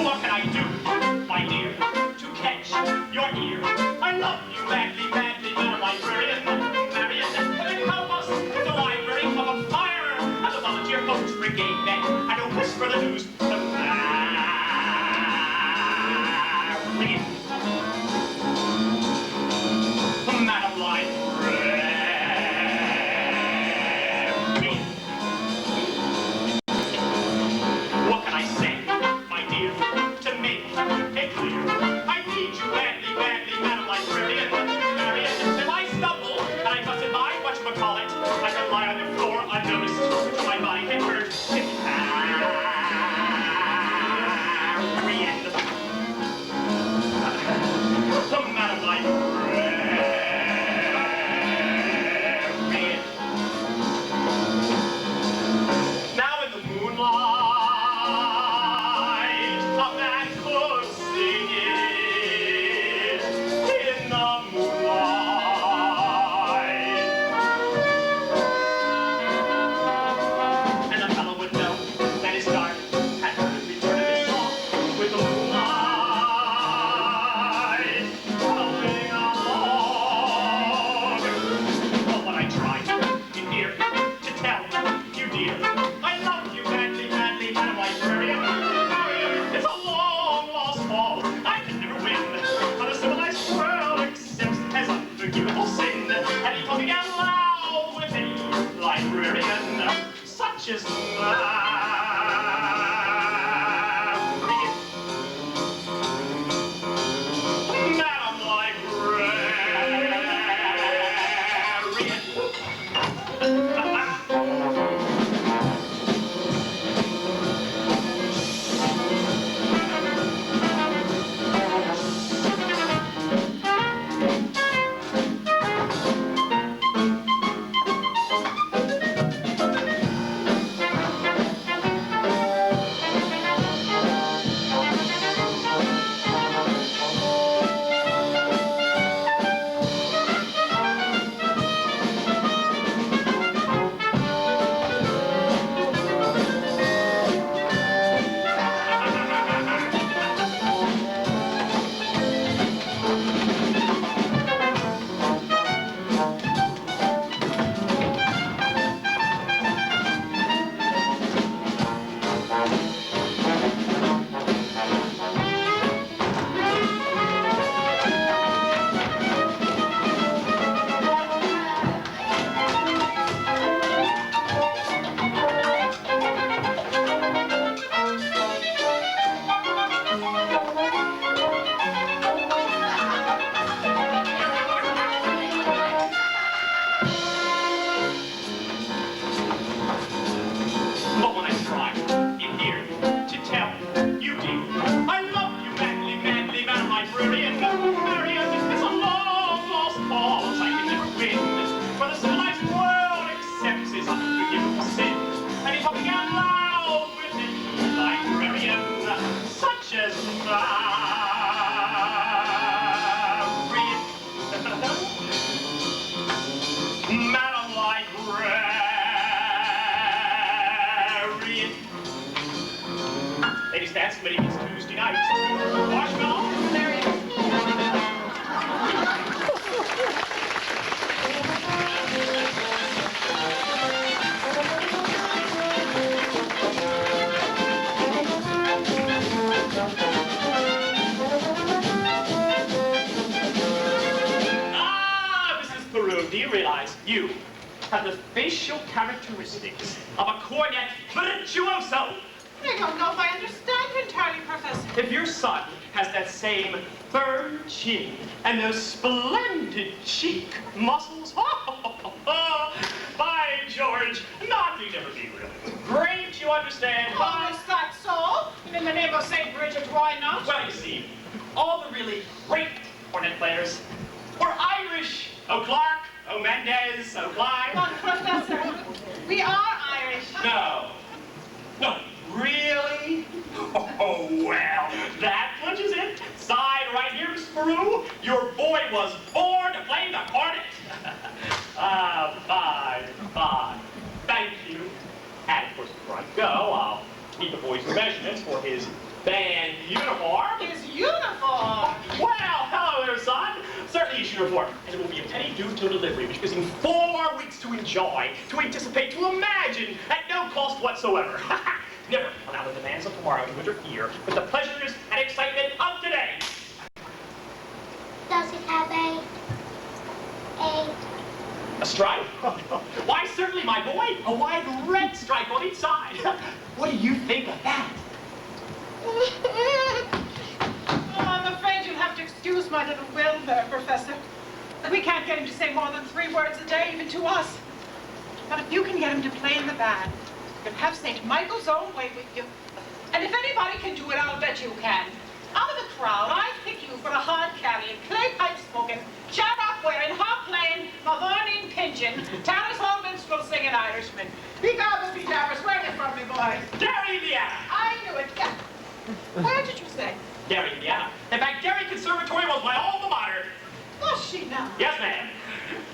What can I do, my dear, to catch your ear? I love you madly, madly, Madam Librarian. Marion, help us. The library come on fire. And the volunteer folks brigade men. And don't whisper the news to Marion. Madam Librarian. such as Madam But when I try in here to tell you, dear, I love you madly, madly, Madam Librarian. Marian, it's a long lost cause I can never win. For the civilized world accepts his unforgivable sin. And he's talking out loud with it, librarian, such as Marian. Madam Librarian. Ladies dance committee meets Tuesday night. Marshmallow? Mrs. Peru, do you realize you have the facial characteristics of a cornet virtuoso? I don't know if I understand you entirely, Professor. If your son has that same firm chin and those splendid cheek muscles, by George, nothing ever be real. Great, you understand? Oh, is that so? In the name of St. Bridget, why not? Well, you see, all the really great cornet players were Irish. O'Clark, O'Mendez, O'Clyde. But, Professor, we are Irish. No. No. Really? Oh, well, that punches it. Side right here, Miss Peru. Your boy was born to play the cornet. Fine. Thank you. And, of course, before I go, I'll need the boy's measurements for his band uniform. His uniform? Well, hello there, son. Certainly his uniform. And it will be a penny due till delivery, which gives him 4 weeks to enjoy, to anticipate, to imagine, at no cost whatsoever. Never allow the demands of tomorrow to interfere with the pleasures and excitement of today. Does it have A stripe? Why, certainly, my boy. A wide red stripe on each side. What do you think of that? Oh, I'm afraid you'll have to excuse my little Will there, Professor. We can't get him to say more than 3 words a day, even to us. But if you can get him to play in the band, you can have St. Michael's own way with you. And if anybody can do it, I'll bet you can. Out of the crowd, I'd pick you for a hard-carrying, clay-pipe-smoking, shut-up-wearing, hop-playing, Mavourneen Pigeon, Tanner's Hall minstrel singing Irishman. Be gobbles, be dabbers, where are you from, me boy? Gary, Indiana. I knew it. Yeah. Where did you say? Gary, Indiana. In fact, Gary Conservatory was my alma mater. Was she now? Yes, ma'am.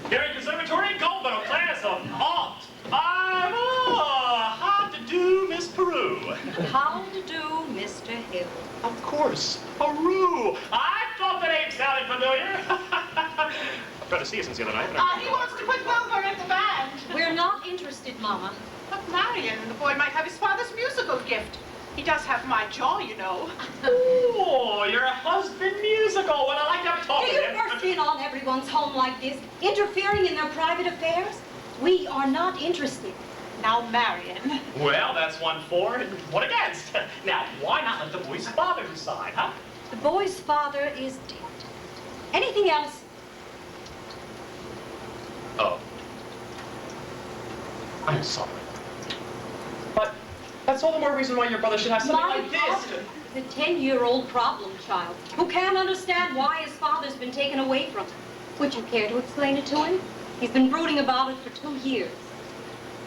Gary Conservatory, gold medal class of art. How to do, Miss Peru? How to do, Mr. Hill? Of course, Peru. I thought the name sounded familiar. I'm trying to see you since the other night. He wants to put Wilbur in the band. We're not interested, Mama. But Marion, the boy might have his father's musical gift. He does have my jaw, you know. Oh, your husband musical. Well, I like to have a talk Do with you him. burst in on everyone's home like this, interfering in their private affairs? We are not interested. Now, Marion. Well, that's one for and one against. Now, why not let the boy's father decide, huh? The boy's father is dead. Anything else? Oh. I'm sorry. But that's all the more reason why your brother should have something My like this. father is a 10-year-old problem child who can't understand why his father's been taken away from him. Would you care to explain it to him? He's been brooding about it for 2 years.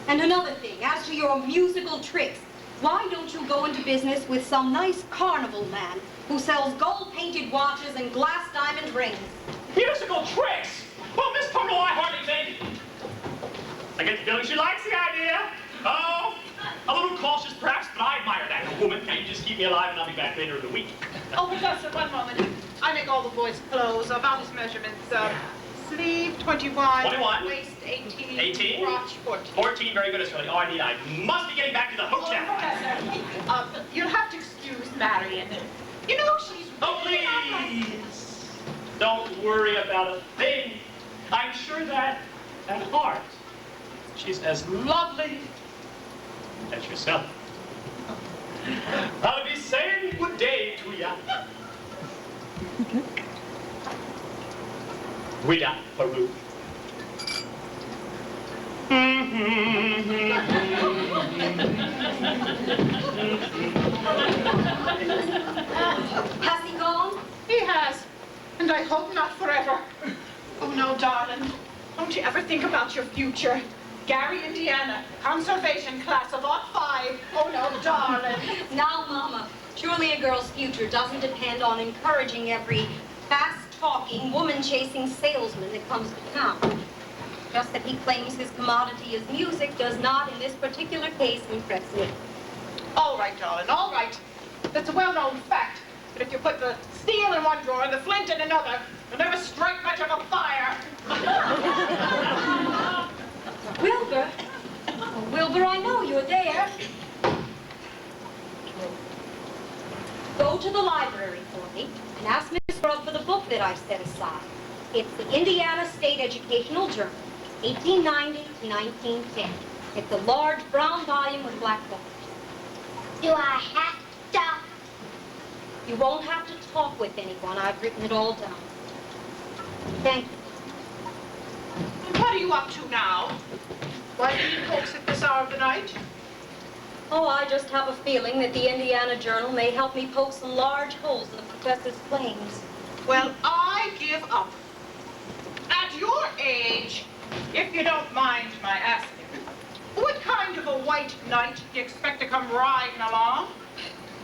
And another thing, as to your musical tricks, why don't you go into business with some nice carnival man who sells gold-painted watches and glass diamond rings? Musical tricks? Well, Miss Pummel, I hardly think. I get the feeling she likes the idea. Oh, a little cautious perhaps, but I admire that in a woman. Now, you just keep me alive and I'll be back later in the week. Oh, Professor, one moment. I make all the boys' clothes about his measurements. Sleeve 21. 21. Waist 18. 18. Crotch 14. 14, very good, Australia. Oh, I must be getting back to the hotel. Oh, Professor, you'll have to excuse Marion. You know, she's... Oh, please. Don't worry about a thing. I'm sure that, at heart, she's as lovely as yourself. I'll be saying good day to ya. Without Peru. Has he gone? He has. And I hope not forever. Oh, no, darling. Don't you ever think about your future. Gary, Indiana, conservation class of Ot 5. Oh, no, darling. Now, Mama, surely a girl's future doesn't depend on encouraging every fast-talking, woman-chasing salesman that comes to town. Just that he claims his commodity is music does not, in this particular case, impress me. All right, darling, all right. That's a well-known fact. But if you put the steel in one drawer and the flint in another, you'll never strike much of a fire. Wilbur? Oh, Wilbur, I know you're there. Go to the library for me and ask Miss Grubb for the book that I've set aside. It's the Indiana State Educational Journal, 1890 to 1910. It's a large brown volume with black borders. Do I have to? You won't have to talk with anyone. I've written it all down. Thank you. What are you up to now? Why do you folks at this hour of the night? Oh, I just have a feeling that the Indiana Journal may help me poke some large holes in the professor's claims. Well, I give up. At your age, if you don't mind my asking, what kind of a white knight do you expect to come riding along?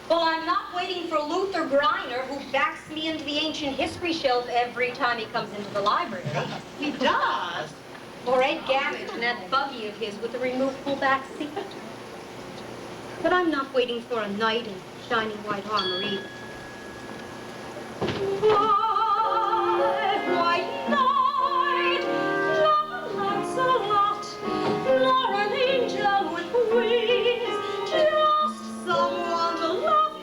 Well, I'm not waiting for Luther Griner, who backs me into the ancient history shelf every time he comes into the library. He does? Or Ed Gammage in that buggy of his with the removable back seat. But I'm not waiting for a knight in shiny white armor either. White knight, John Lancelot, nor an angel with wings, just someone to love me,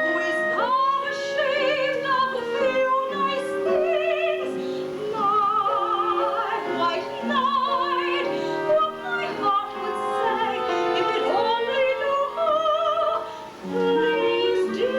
who is not ashamed of a few nice things. My white knight, what my heart would say if it only knew who. Please do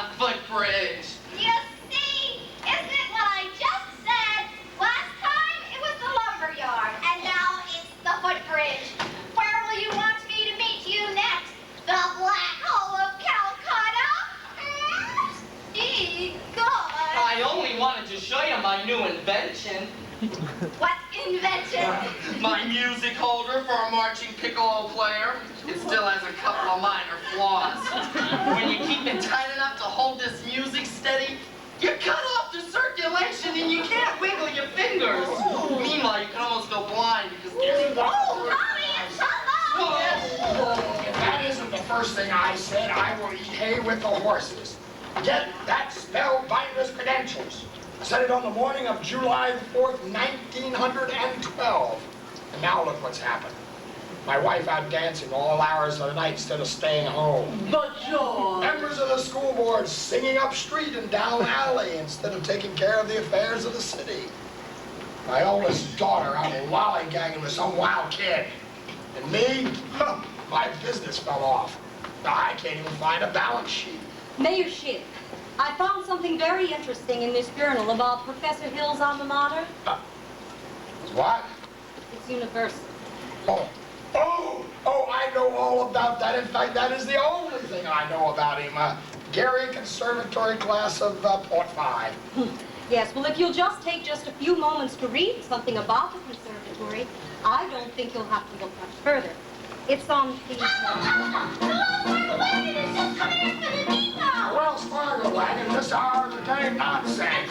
a footbridge. You see? Isn't it what I just said? Last time it was the lumber yard, and now it's the footbridge. Where will you want me to meet you next? The black hole of Calcutta? God. I only wanted to show you my new invention. What invention? My music holder for a marching piccolo player. It still has a couple of minor flaws. When you keep it tight enough to hold this music steady, you cut off the circulation and you can't wiggle your fingers. Meanwhile, you can almost go blind because there's... Oh, Tommy, it's If that isn't the first thing I said, I will eat hay with the horses. Get that spellbinder's credentials. I said it on the morning of July the 4th, 1912. And now look what's happened. My wife out dancing all hours of the night instead of staying home. But George... Members of the school board singing up street and down alley instead of taking care of the affairs of the city. My oldest daughter out lollygagging with some wild kid. And me, my business fell off. I can't even find a balance sheet. Mayor Schiff, I found something very interesting in this journal about Professor Hill's alma mater. What? It's university. Oh, I know all about that. In fact, that is the only thing I know about him. Gary Conservatory class of .5. Yes, well, if you'll just take just a few moments to read something about the conservatory, I don't think you'll have to look much further. It's on the... Wells Fargo wagon, this hour of the day, nonsense.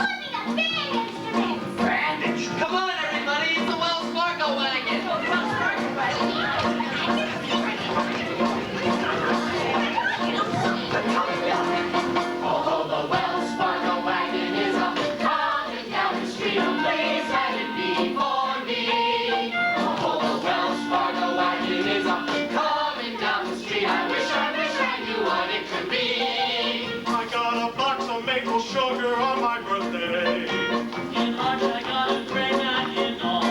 Bandage. Come on, everybody, it's the Wells Fargo wagon. Although the Wells Fargo wagon is coming down the street, please let it be for me. Although the Wells Fargo wagon is coming down the street, I wish I knew what it could be. I got a box of maple sugar on my birthday. In March I got a great wagon on.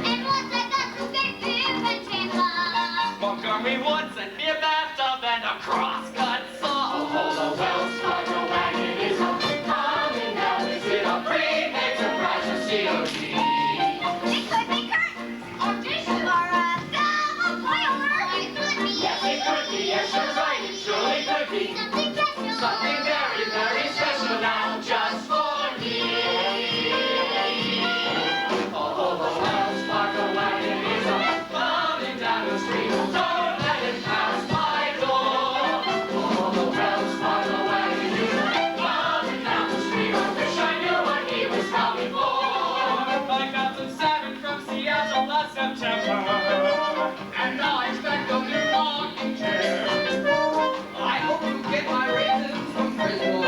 And once I got some big pins and love. Montgomery Wood sent me a bathtub and a crosscut saw. Oh, the Wells Fargo wagon is coming down. Is it a prepaid surprise or COD? It could be curtains or dishes or a double boiler. It could be. Yes, it could be. Yes, you're right. It surely could be. Something special. Something very, very special now just for me. Oh, the Wells Fargo wagon is coming down the street. Don't let it pass my door. Oh, the Wells Fargo wagon is coming down the street. I wish I knew what he was coming for. I got some salmon from Seattle last September, and now I expect a new rocking chair. I hope you get my raisins from Frisco.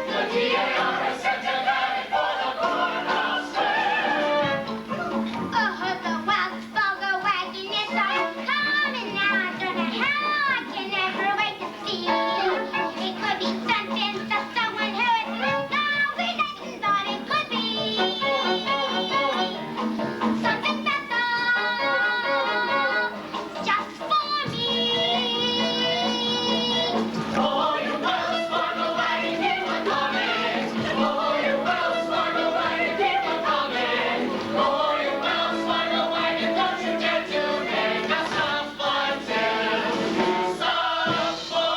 The DAR has sent a guy for the courthouse fair. Oh, the Wells Fargo wagon is coming now. I don't know how I can never wait to see you. It could be something that someone who is now we never thought it could be. Something special just for me. Oh, you Wells Fargo wagon, keep on coming. Oh, you Wells Fargo wagon, keep on coming. Oh, you Wells Fargo wagon, don't you dare to make us suffer till you suffer.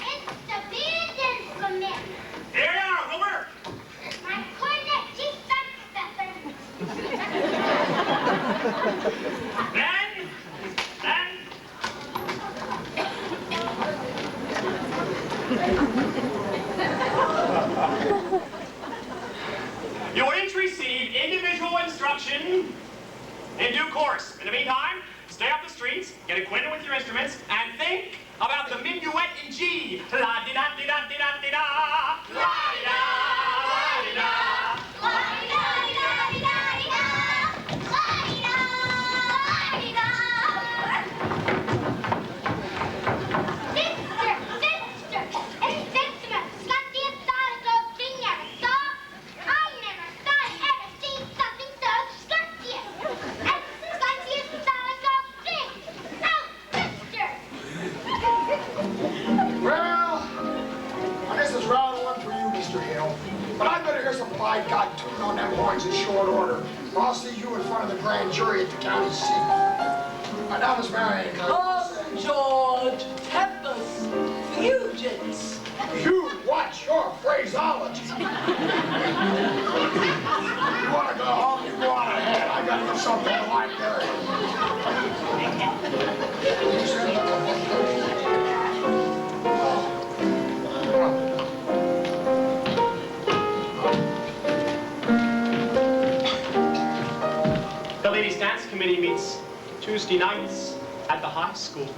It's the band instrument. Here you are, Wilbur. My cornet cheap pepper. Then. You will each receive individual instruction in due course. In the meantime, stay off the streets, get acquainted with your instruments, and think about the minuet in G. La-di-da-di-da-di-da-di-da. La-di-da, la-di-da. Mr. I'll see you in front of the grand jury at the county seat. Now, Miss Marion. Come, George. Tempest. Fugits. You watch your phraseology. You want to go home, you go on ahead. I got to get something to like there. The ladies' dance committee meets Tuesday nights at the high school.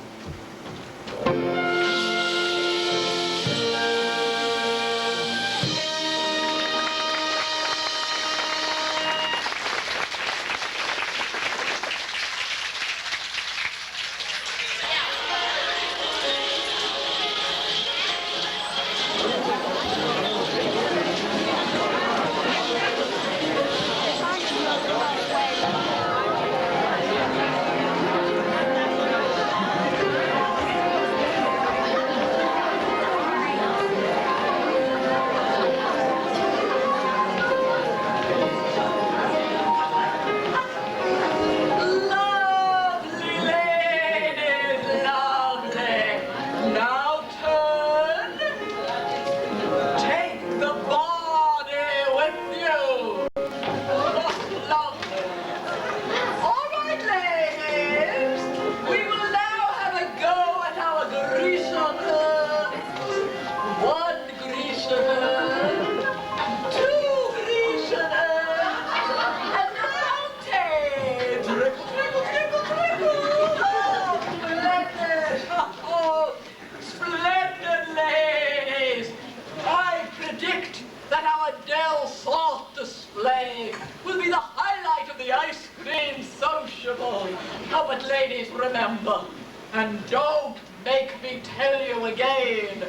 But ladies, remember, and don't make me tell you again,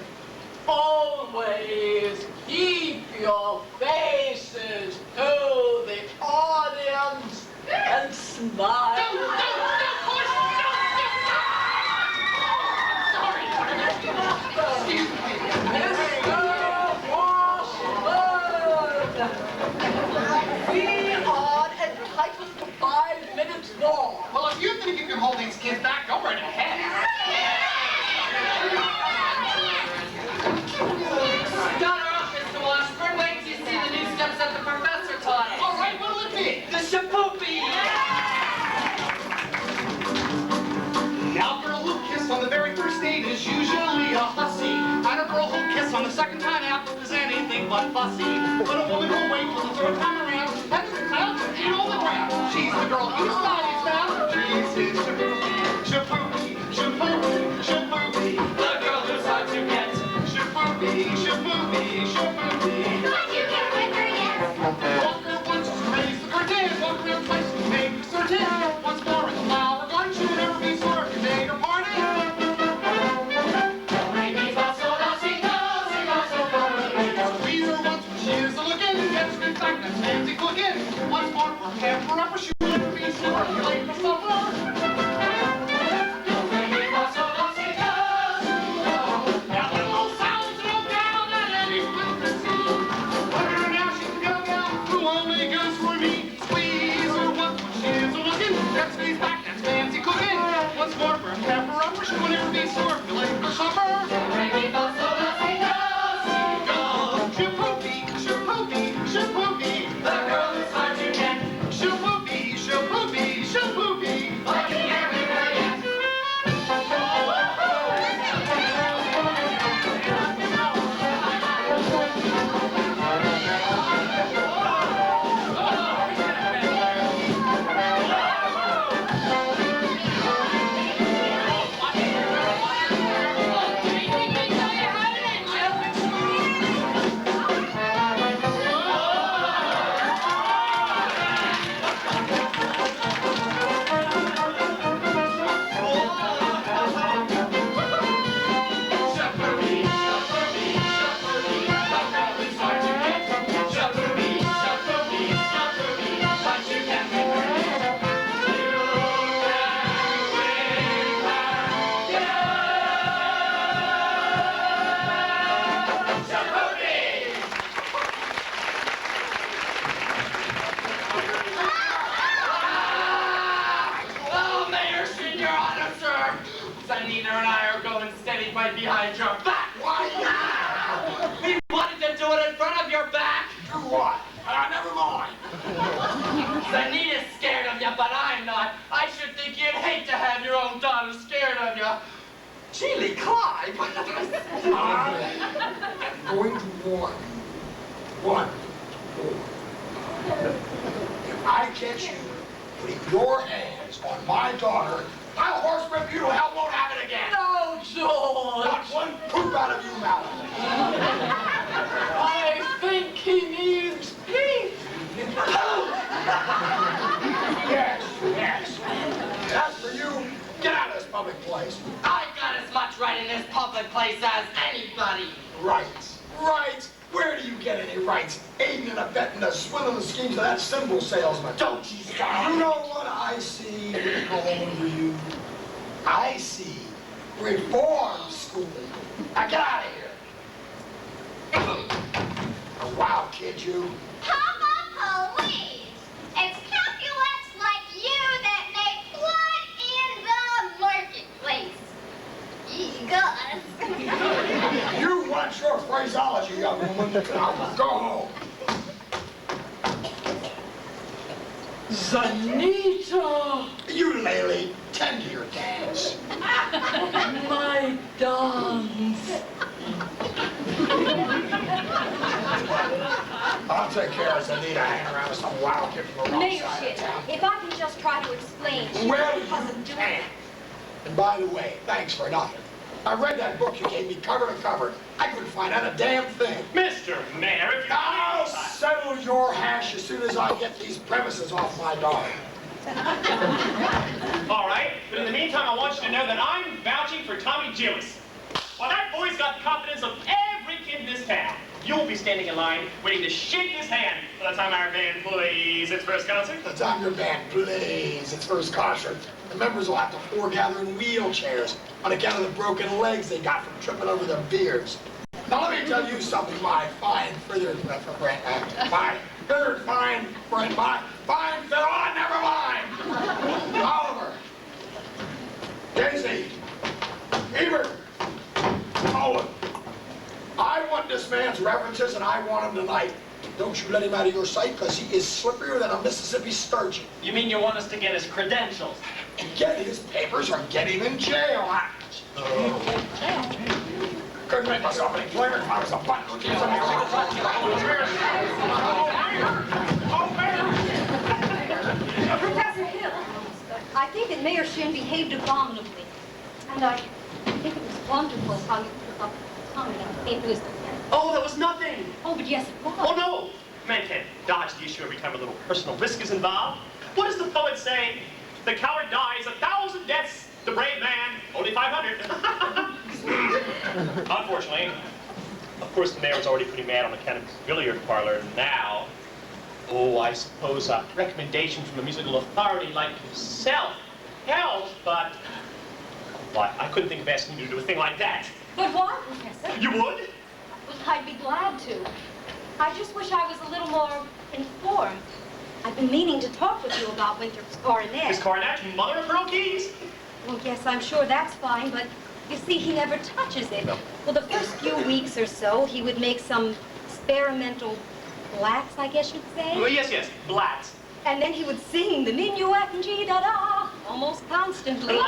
always keep your faces to the audience and smile. We are entitled to 5 minutes more. Well, if you think you can hold these kids back, go right ahead. Start her up, Mr. Washburn. Wait till you see the new steps that the professor taught us. All right, what'll it be? The shapoopy. Now, a girl who kissed on the very first date is usually a hussy. And a girl who kissed on the second time out is anything but fussy. But a woman who'll wait till the third time around and is entitled to eat all the ground. She's the girl he's found. She's his shapoopy, shapoopy, shapoopy, shapoopy. The girl who's hard to get. Shapoopy, shapoopy, shapoopy. How'd you get with her yet? Walk around once, raise the curtain. Walk around twice, make certain. Once more in the flower garden, should never be sore if you beg her pardon. Squeeze her once when she is a-looking. Gets her in fact, that's fancy cooking. Once more, or half her up, or she'll never be sore if you lay yourself over. right behind your back. Why now? He wanted to do it in front of your back. Do what? Never mind. Zanita's scared of you, but I'm not. I should think you'd hate to have your own daughter scared of you. Geely Clyde. I'm going to warn you. One. If I catch you putting your hands on my daughter, I'll horsewhip you to hell won't have it again. No, George. Not one poop out of you, Malcolm. I think he needs peace. Yes. As for you, get out of this public place. I got as much right in this public place as anybody. Rights. Where do you get any rights? Aiding and abetting the swindling schemes of that cymbal salesman. Don't you stop. You know what I see going for you? I see reform school. Now get out of here. A wild kid, you. Papa Police! It's Capulets like you that make blood in the marketplace. Gus. You watch your phraseology, young woman. Now go home. Zanita! You, Laylee, tend to your dance. My dance. I'll take care of Zanita hanging around with some wild kid from the wrong Mayor side of Shit, town. if I can just try to explain. Well, because you of doing can. And by the way, thanks for nothing. I read that book you gave me cover to cover. I couldn't find out a damn thing. Mr. Mayor, if you I'll settle your hash as soon as I get these premises off my daughter. All right, but in the meantime, I want you to know that I'm vouching for Tommy Gillis. Well, that boy's got the confidence of every kid in this town. You'll be standing in line, waiting to shake his hand by the time our band plays its first concert. By the time your band plays its first concert, the members will have to foregather in wheelchairs on account of the broken legs they got from tripping over their beards. Now let me tell you something, my fine feathered friend, oh, never mind. Oliver, Daisy, Ebert, Owen, I want this man's references and I want him tonight. Don't you let him out of your sight, because he is slipperier than a Mississippi sturgeon. You mean you want us to get his credentials? Get his papers or get him in jail. Couldn't make myself any clearer if I was a button who keeps Professor Hill, I think that Mayor Shin behaved abominably. And I think it was wonderful how you took up the comment. It was... Oh, that was nothing. Oh, but yes, it was. Oh, no. Man can't dodge the issue every time a little personal risk is involved. What does the poet say? The coward dies 1,000 deaths, the brave man only 500. Unfortunately, of course, the mayor's already pretty mad on the cannabis billiard parlor now. Oh, I suppose a recommendation from a musical authority like yourself helps, but why? I couldn't think of asking you to do a thing like that. But why, Professor? You would? Well, I'd be glad to. I just wish I was a little more informed. I've been meaning to talk with you about Winthrop's coronet. Miss Coronet, mother of pearl keys? Well, yes, I'm sure that's fine, but you see, he never touches it. No. Well, the first few weeks or so, he would make some experimental blats, I guess you'd say. Well, yes, blats. And then he would sing the minuet and G-da-da almost constantly. Well,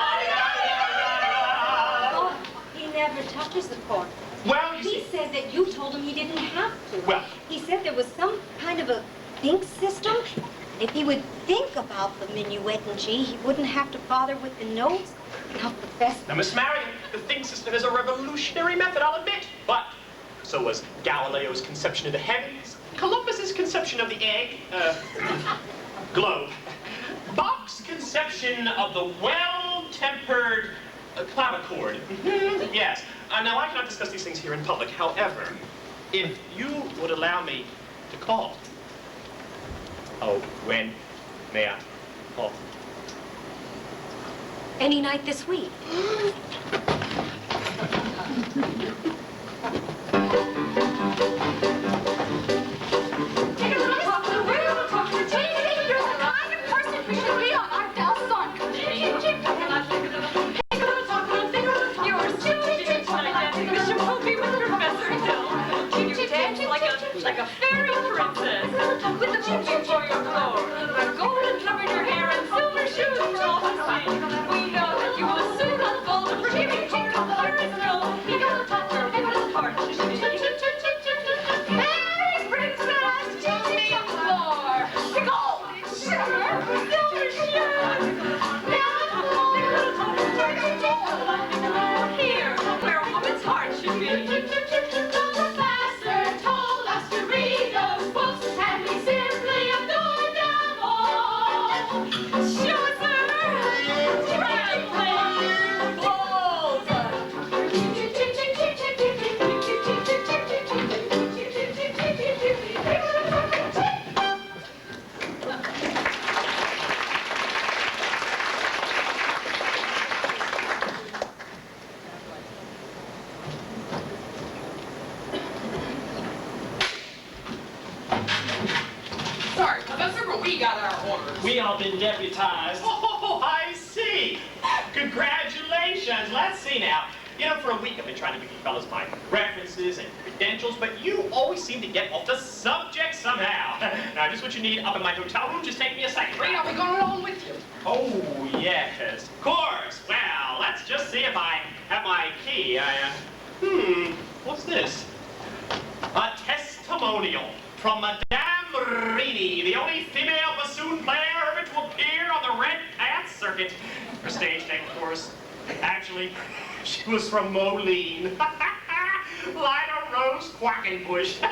he never touches the chord. Well, you He see... said that you told him he didn't have to. Well... He said there was some kind of a think system. If he would think about the minuet and G, he wouldn't have to bother with the notes. Now, Professor... Now, Miss Marion, the think system is a revolutionary method, I'll admit. But so was Galileo's conception of the heavens, Columbus's conception of the egg, globe, Bach's conception of the well-tempered clavichord. Yes. Now, I cannot discuss these things here in public. However, if you would allow me to call. Oh, when may I call? Any night this week. Take a look, talk to the world, talk to the team. You're the kind of person who should be on our Delson committee. Take a look, talk to the figure. You're a stupid, professor told us to read those books, and we simply adored them all. Sure, sir. Traveling balls. Sorry, Professor, but we got our orders. We all been deputized. Oh, I see. Congratulations. Let's see now. You know, for a week I've been trying to give you fellas my references and credentials, but you always seem to get off the subject somehow. Now, just what you need up in my hotel room. Just take me a second. Great, I'll be going along with you. Oh, yes. Of course. Well, let's just see if I have my key. What's this? A testimonial from Madame Marini, the only female bassoon player ever to appear on the Red Pants circuit. Her stage name, of course. Actually, she was from Moline. Lida Rose Quackenbush. I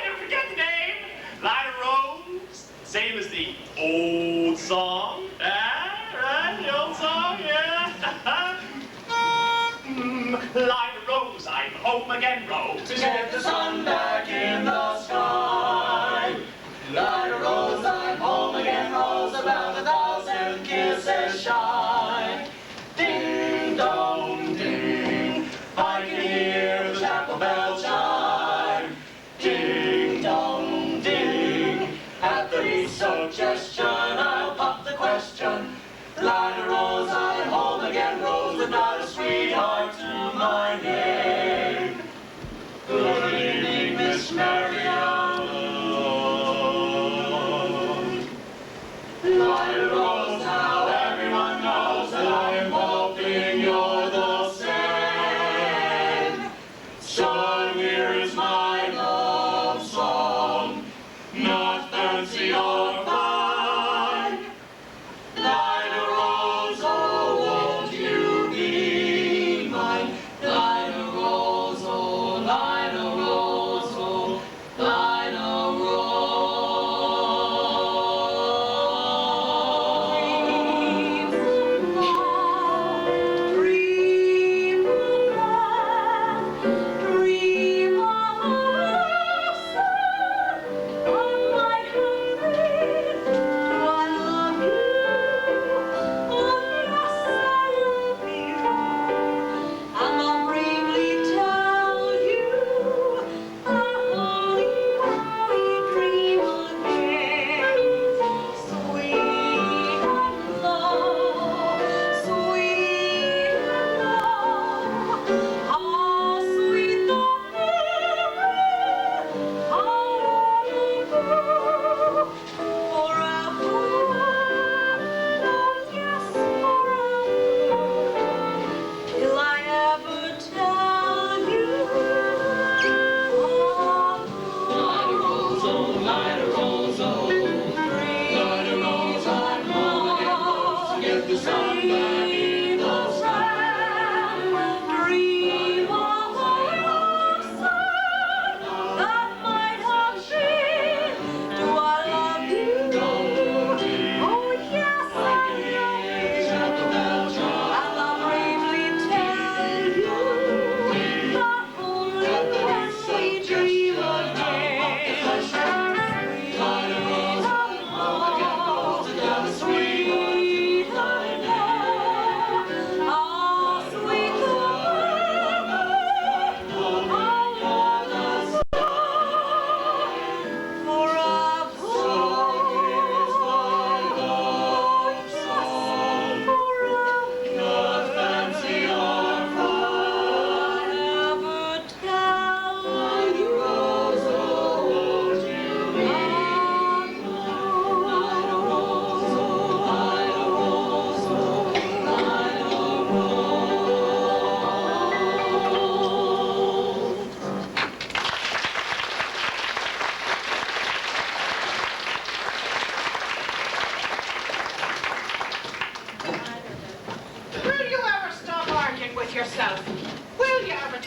never forget the name. Lida Rose, same as the old song. Right, the old song, yeah. Lida Rose, I'm home again, Rose. To get the sun back in the sky. Lida Rose, I'm home again, Rose, about 1,000 kisses shy. Ding dong ding, I can hear the chapel bell chime. Ding dong ding, at the least suggestion, I'll pop the question. Lida Rose, I'm home again, Rose, without a sweetheart to my name. Good evening, Miss Marianne. Lida Rose, now everyone knows that I am hoping you're the same. So here is my love song, not fancy or fine. Lida Rose, oh, won't you be mine? Lida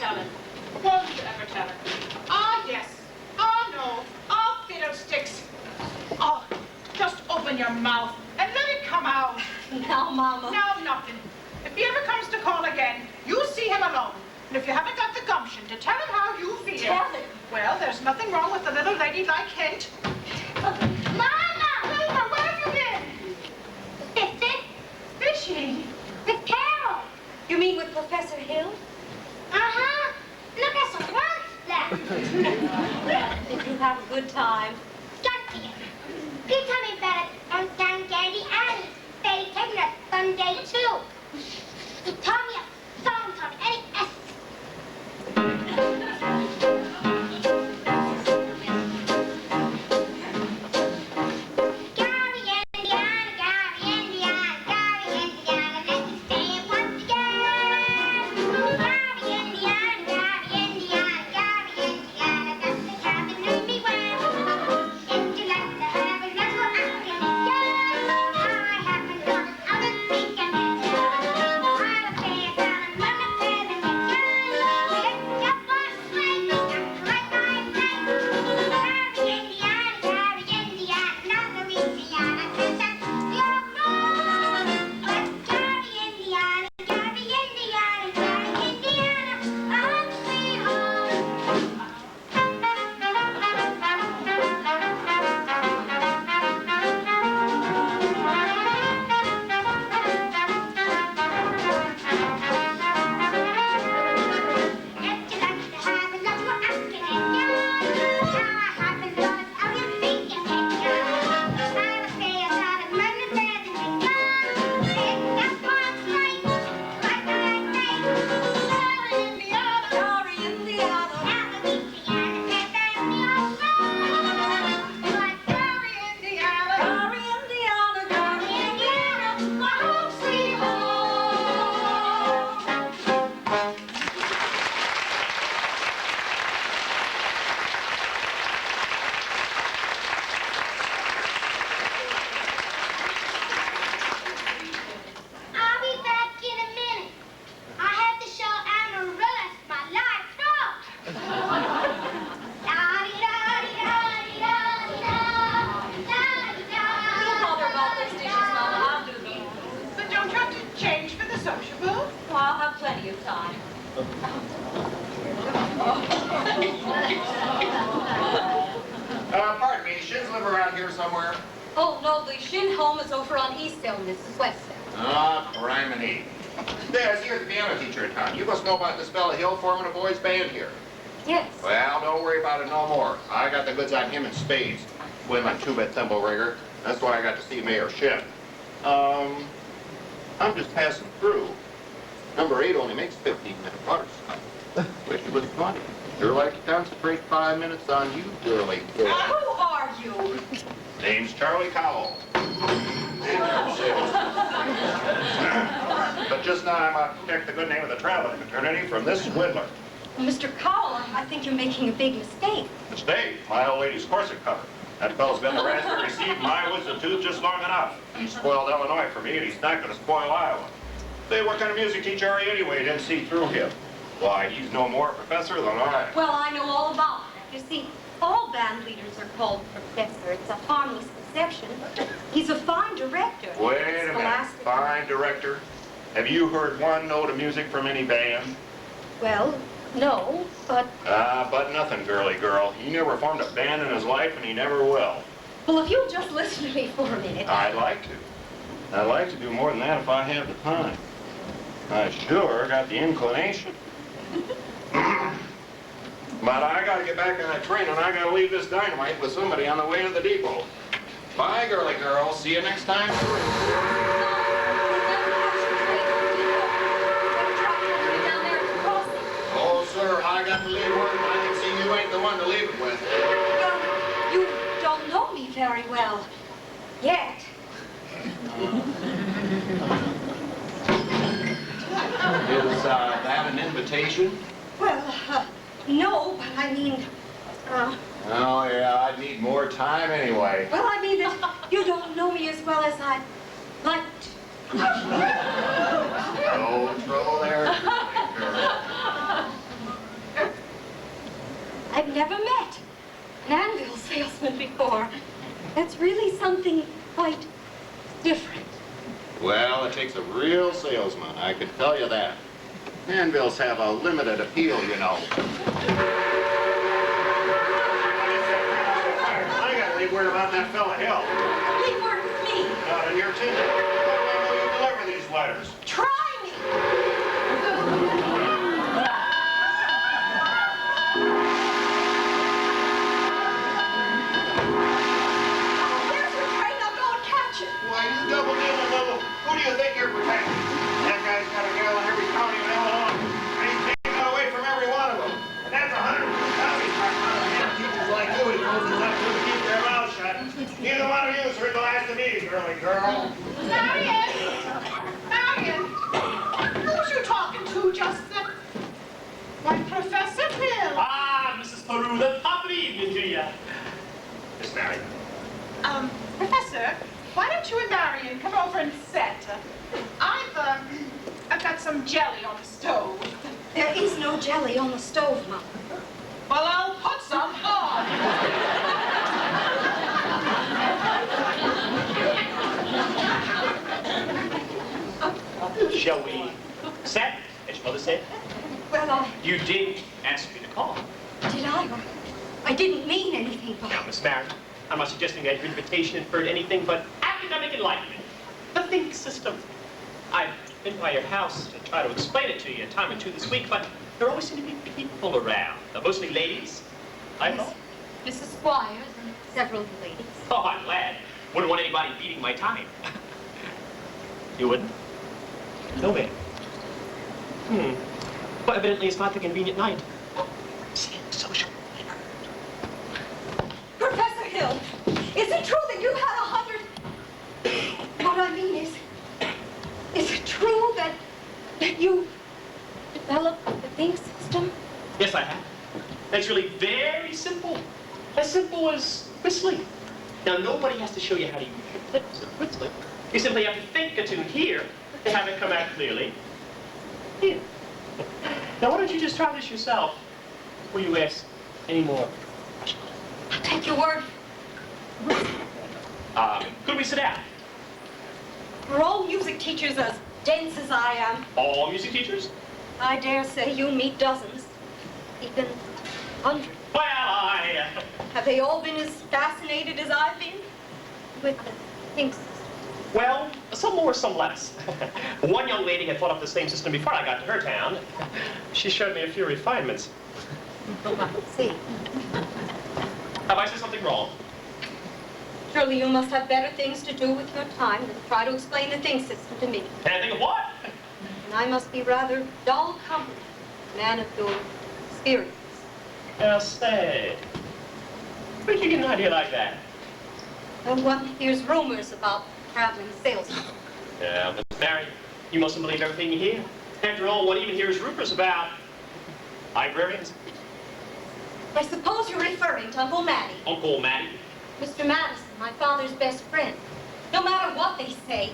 tell it? Won't you ever tell it? Ah, yes. Ah, no. Ah, fiddlesticks. Oh, just open your mouth and let it come out. Now, Mama. Now, nothing. If he ever comes to call again, you see him alone. And if you haven't got the gumption to tell him how you feel... Tell him? Well, there's nothing wrong with a little ladylike hint. Mama! Wilbur, where have you been? Fishing? Fishing? With Carol. You mean with Professor Hill? Uh-huh. Look at some work left. Did you have a good time? Junkie. You tell me about it on San Candy Alley. They taking us Sunday too. He taught me a song from NES. Gary, Indiana, Gary, Indiana, Gary, Indiana, let me say it once again. Gary, Indiana, Gary, Indiana, Gary, Indiana, that's the cabin in me well. If you like to have a little acting, I haven't got other speaking. I'll say it down and run the feather with you. Lift up my sleigh, like I say. Gary, Indiana, Gary, Indiana, not Louisiana, 'cause that's your road. But Gary, Indiana, Gary, Indiana, Gary, Indiana, home sweet home. If you like to have a little acting in you, how I happen to love how you think you can go. I will say it out and run the feather with you. Lift up my sleigh, like I say. Gary, Indiana, Gary, Indiana. not Louisiana, 'cause that's your road. But Gary, Indiana, Gary, Indiana, Gary. Indiana, my home sweet home. I'll be back in a minute. I have to show Amaryllis my live throat. Don't bother about those dishes, Mama. I'll do them. But don't you have to change for the sociable? Well, I'll have plenty of time. Pardon me, Shins live around here somewhere? Oh, no, the Shin home is over on East Hill, Mrs. West Hill. Ah, criminy. Say, I see you're the piano teacher in town. You must know about this fella Hill forming a boys' band here. Yes. Well, don't worry about it no more. I got the goods on him in spades. Women, two-bit thimble rigger. That's why I got to see Mayor Shin. I'm just passing through. Number 8 only makes 15-minute bars. Wish it was 20. Sure like to concentrate 5 minutes on you, girly girl. Who are you? Name's Charlie Cowell. But just now I'm out to check the good name of the traveling fraternity from this swindler. Mr. Cowell, I think you're making a big mistake. Mistake? My old lady's corset cover. That fellow's been the raspberry seed in my woods of tooth just long enough. He spoiled Illinois for me, and he's not going to spoil Iowa. Say, what kind of music teacher are you anyway? Didn't see through him. Why, he's no more a professor than I. Well, I know all about it. You see, all band leaders are called professor. It's a harmless conception. He's a fine director. Wait a minute. Scholastic. Fine director. Have you heard one note of music from any band? Well, no, but... But nothing, girly girl. He never formed a band in his life, and he never will. Well, if you'll just listen to me for a minute. I'd like to. I'd like to do more than that if I had the time. I sure got the inclination. But I gotta get back on that train, and I gotta leave this dynamite with somebody on the way to the depot. Bye, girly girl. See you next time. Oh, sir, I got to leave work, but I can see you ain't the one to leave it with. You don't know me very well. Yet. Is that an invitation? Well, no, but I mean, Oh, yeah, I'd need more time anyway. well, I mean that you don't know me as well as I'd like to. No trouble there. never met an anvil salesman before. That's really something quite different. Well, it takes a real salesman, I can tell you that. Anvils have a limited appeal, you know. I gotta leave word about that fella Hill. Leave word with me. Not in your team. How will you deliver these letters? Try me. There's your train. Now go and catch it. Why, you double-dealing little... Who do you think you're protecting? That guy's got a gal in every county in Illinois. And he's taking that away from every one of them. And that's 102 counties. Teachers like you, he closes up to keep their mouths shut. Neither one of you has heard the last of me, girly girl. Marion! Marion! Who's you talking to just then? Why, Professor Hill. Ah, Mrs. Peru, the top of the evening to you. Miss Marion. Professor, why don't you and Marion come over and sit? I've got some jelly on the stove. There is no jelly on the stove, Mom. Well, I'll put some on. Shall we sit, as your mother said? Well, You did ask me to call. did I? I didn't mean anything, but... Now, Miss Marion, I'm not suggesting that your invitation inferred anything but academic enlightenment. The think system. I've been by your house to try to explain it to you a time or two this week, but there always seem to be people around. Mostly ladies, I thought. Mrs. Squires and several ladies. Oh, I'm glad. Wouldn't want anybody beating my time. You wouldn't? No, ma'am. Well, evidently it's not the convenient night. Social. Professor Hill, is it true that you had 100... What I mean is it true that you developed the think system? Yes, I have. It's really very simple. As simple as whistling. Now, nobody has to show you how to use your lips and whistling. You simply have to think a tune here to have it come out clearly here. Now, why don't you just try this yourself before you ask any more questions? I'll take your word. Could we sit down? We're all music teachers as dense as I am. All music teachers? I dare say you meet dozens, even hundreds. Well, Have they all been as fascinated as I've been with the think system? well, some more, some less. One young lady had thought up the same system before I got to her town. She showed me a few refinements. See, Have I said something wrong? surely you must have better things to do with your time than try to explain the think system to me. Can't think of what? And I must be rather dull company, man of your experience. Now, say, where'd you get an idea like that? And one hears rumors about traveling salesmen. Yeah, Miss Mary, you mustn't believe everything you hear. After all, one even hears rumors about librarians. I suppose you're referring to Uncle Matty. Uncle Matty. Mr. Madison, my father's best friend. No matter what they say,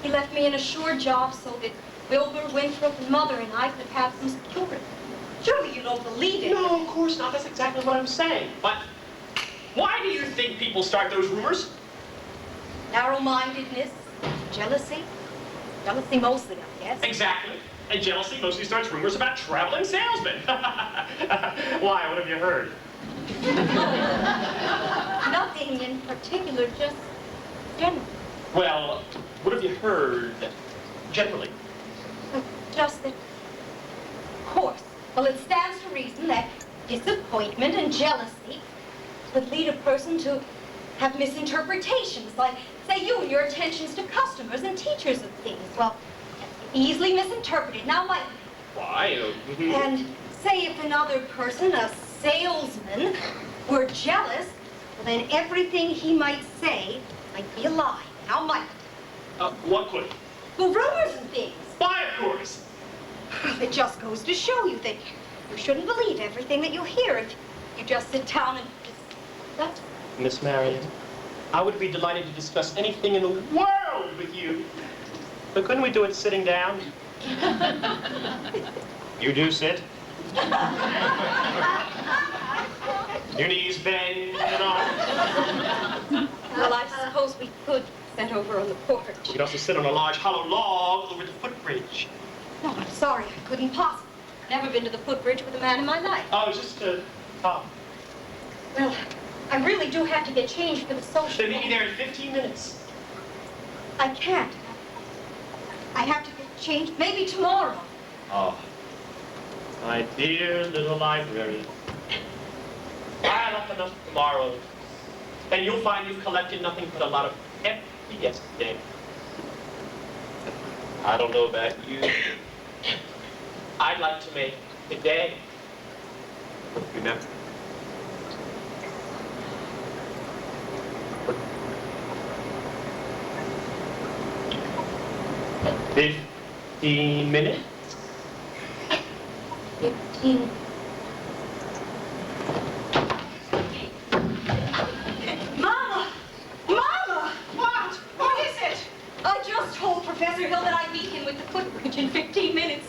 he left me an assured job so that Wilbur, Winthrop, and Mother and I could have some security. Surely you don't believe it. No, of course not. That's exactly what I'm saying. But why do you think people start those rumors? Narrow-mindedness, jealousy. Jealousy mostly, I guess. Exactly. And jealousy mostly starts rumors about traveling salesmen. Why? What have you heard? Nothing in particular, just general. Well, what have you heard generally? Just that, of course. Well, it stands to reason that disappointment and jealousy would lead a person to have misinterpretations, like, say, you and your attentions to customers and teachers of things. Well, easily misinterpreted. Now, like, Why? and say if another person, a salesman, were jealous, well, then everything he might say might be a lie. Now, might. What could? Well, rumors and things. Why, of course. It just goes to show you that you shouldn't believe everything that you hear if you just sit down and just... Miss Marion, I would be delighted to discuss anything in the world with you. But couldn't we do it sitting down? You do sit. Your knees bend, you know. Well, I suppose we could sit over on the porch. We could also sit on a large hollow log over the footbridge. No, I'm sorry. I couldn't possibly. Never been to the footbridge with a man in my life. Oh, just Well, I really do have to get changed for the social. They may be there in 15 minutes. I can't. I have to get changed maybe tomorrow. Oh, my dear little library. Add up enough tomorrow, and you'll find you've collected nothing but a lot of empty yesterday. I don't know about you. I'd like to make today. Remember. $15 minutes? 15. Mama! Mama! What? What is it? I just told Professor Hill that I'd meet him with the footbridge in 15 minutes.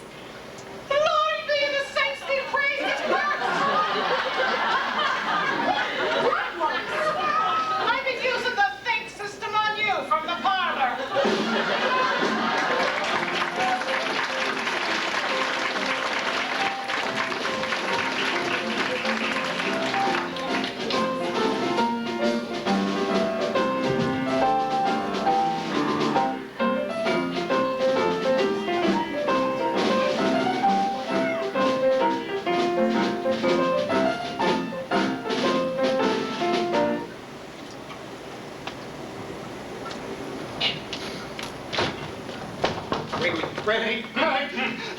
Glory be in the saints be praised, it works! What works? I've been using the think system on you from the parlor. Ready?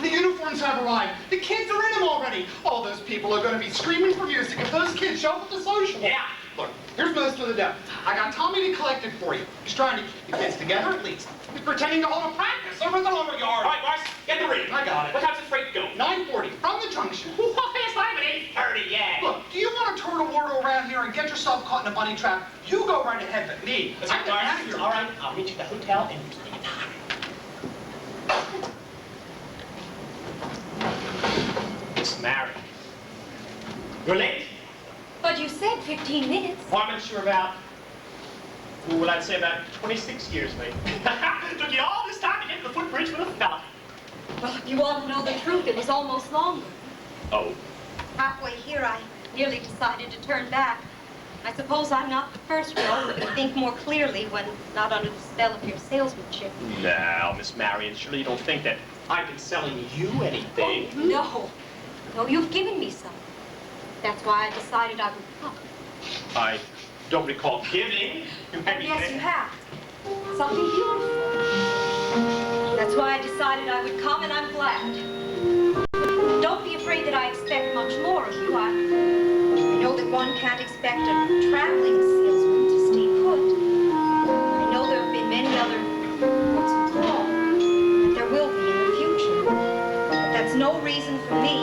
The uniforms have arrived. The kids are in them already. All those people are going to be screaming for music if those kids show up at the social. Yeah. Look, here's most of the dough. I got Tommy to collect it for you. He's trying to keep the kids together at least. He's pretending to hold a practice over at the lumberyard. All right, boys, get the reading. I got it. What time's the freight go? 9:40 from the junction. Why, it's not even 8:30 yet. Look, do you want to turtle water around here and get yourself caught in a bunny trap? You go right ahead, but me, Listen, I'm out of here. all right, I'll meet you at the hotel and you take a time. Miss Mary. You're late. But you said 15 minutes. Appointments you're about, well, I'd say about 26 years, mate. Took you all this time to get to the footbridge with a fella. Well, if you want to know the truth, it was almost longer. Oh. Halfway here, I nearly decided to turn back. I suppose I'm not the first girl who can think more clearly when not under the spell of your salesmanship. Now, Miss Marion, surely you don't think that I've been selling you anything. Oh, no. No, you've given me some. That's why I decided I would come. I don't recall giving you anything. Yes, you have. Something beautiful. That's why I decided I would come, and I'm glad. Don't be afraid that I expect much more of you. I know that one can't expect a traveling salesman to stay put. I know there have been many other ports of call, that there will be in the future. But that's no reason for me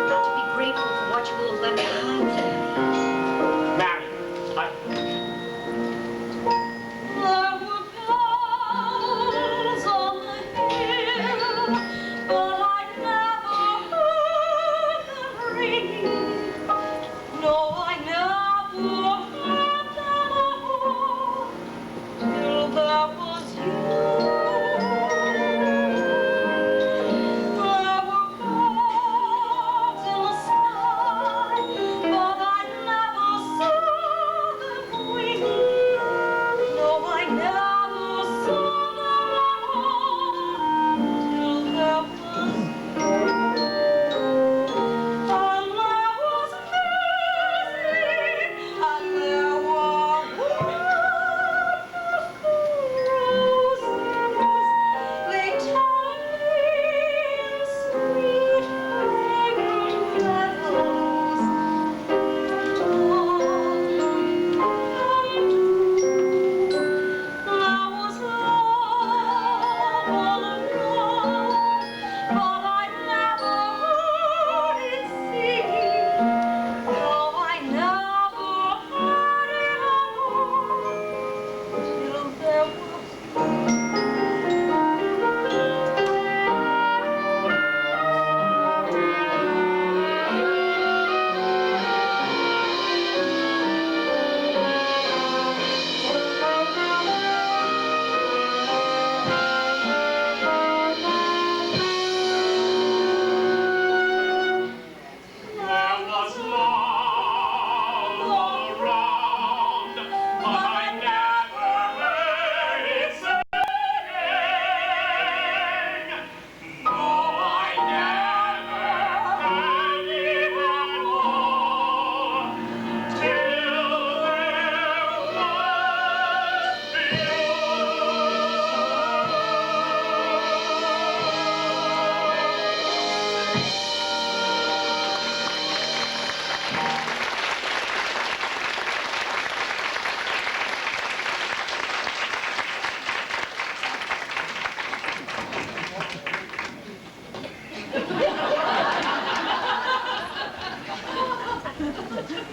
not to be grateful for what you will have left behind today. Mary, There were bells on the hill, but I never heard them ring. No, I never heard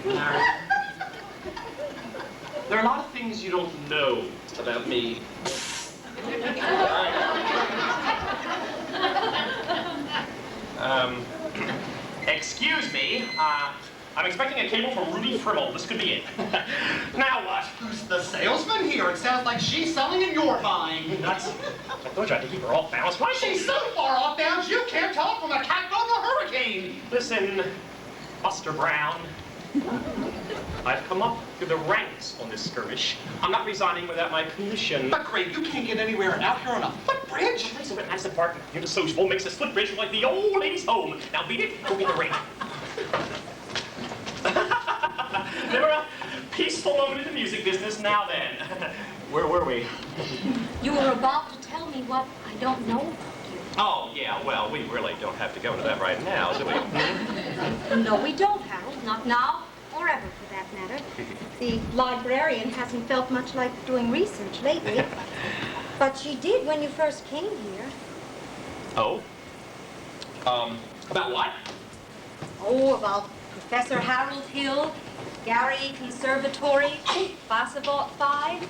There are a lot of things you don't know about me. Excuse me. I'm expecting a cable from Rudy Frimmel. This could be it. Now what? Who's the salesman here? It sounds like she's selling and you're buying. Nuts. I told you I had to keep her off balance. Why She's so far off balance you can't tell it from a catboat or a hurricane. Listen, Buster Brown. I've come up through the ranks on this skirmish. I'm not resigning without my commission. But Greg, you can't get anywhere out here on a footbridge. So that's the part you're the sociable makes this footbridge look like the old lady's home. Now beat it, go get the ring. Never a peaceful moment in the music business. Now then, where were we? You were about to tell me what I don't know about you. Oh, yeah, well, we really don't have to go into that right now, do we? No, we don't, Harold. Not now, or ever, for that matter. The librarian hasn't felt much like doing research lately. But she did when you first came here. Oh? About what? Oh, about Professor Harold Hill, Gary Conservatory, class of '05.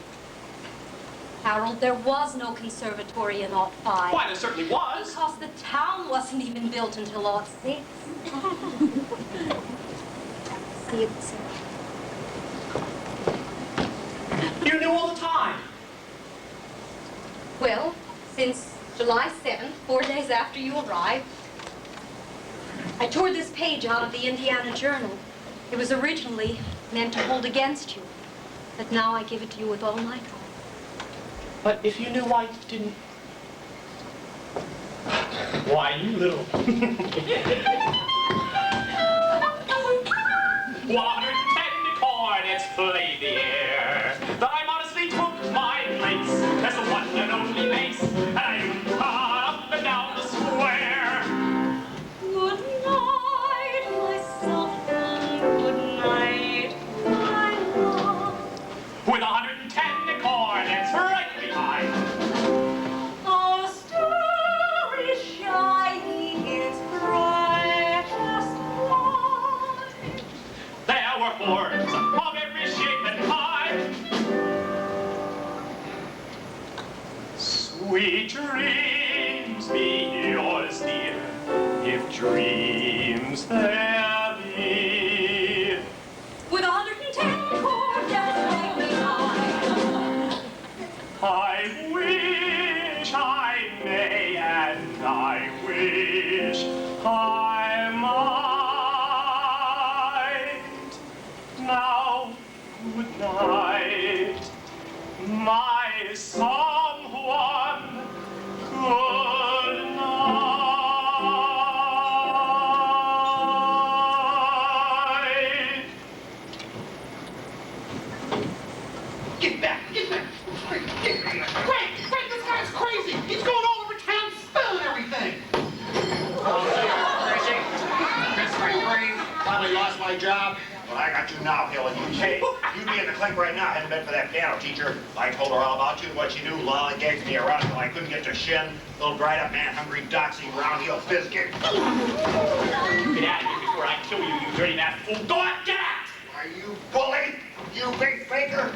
Harold, there was no conservatory in '05. Why, there certainly was. Because the town wasn't even built until '06. See it, sir. You knew all the time. Well, since July 7th, 4 days after you arrived, I tore this page out of the Indiana Journal. It was originally meant to hold against you, but now I give it to you with all my heart. But if you knew I didn't... Why, you little... 110 cornets played the air, that I modestly took my place as the one and only bass, and I got up and down the square. Good night, my sovereign, good night, my love. With 110 cornets right behind. Our star is shining its brightest light. There were horns of every shape and kind. Sweet dreams be yours, dear, if dreams there be. With 110 cornets right behind. I wish I may, and I wish I might. Now, good night, my someone. Good night. Get back, get back. Greg, this guy's crazy. He's going all over town spilling everything. Miss my brain, finally lost my job. But I got you now, Hill, and you can't. You'd be in the clink right now, heading back for that piano teacher. I told her all about you and what you knew, lollygagged me around until I couldn't get to shin. Little dried up man, hungry doxy, round heel fizz kick. Get out of here before I kill you, you dirty mad fool. Go on, get out! Are you bully? You big faker?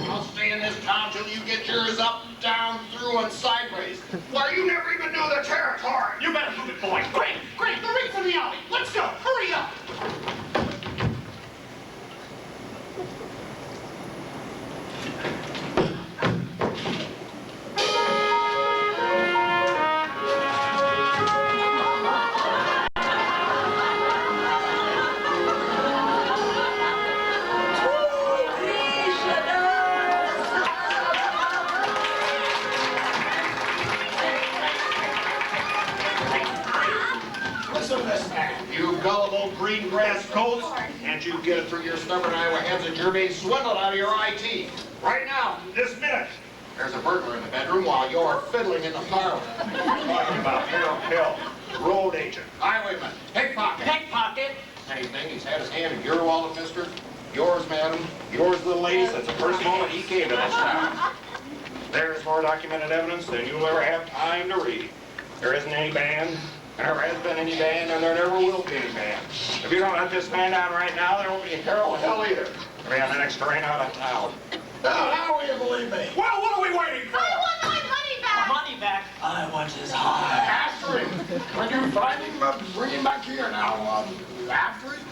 I'll stay in this town till you get yours up, down, through, and sideways. Why, you never even knew the territory. You better move it, boy. Greg, the ring's in the alley. Let's go, hurry up. Listen to this, man. You gullible green grass coats, and you get it through your stubborn Iowa heads that you're being swindled out of your IT. Right now, this minute, there's a burglar in the bedroom while you're fiddling in the parlor. Talking about Harold Hill, road agent, highwayman, pickpocket. Pickpocket? Anything, he's had his hand in your wallet, mister. Yours, madam. Yours, little lady, since the first moment he came to this town. There's more documented evidence than you'll ever have time to read. There isn't any band, There never has been any band, and there never will be any band. If you don't let this band down right now, there won't be a Carol in hell either. We're on the next train out of town. Now will you believe me? Well, what are we waiting for? I want my money back. Money back. I want his heart. After him. When you find him, bring him back here now. After him?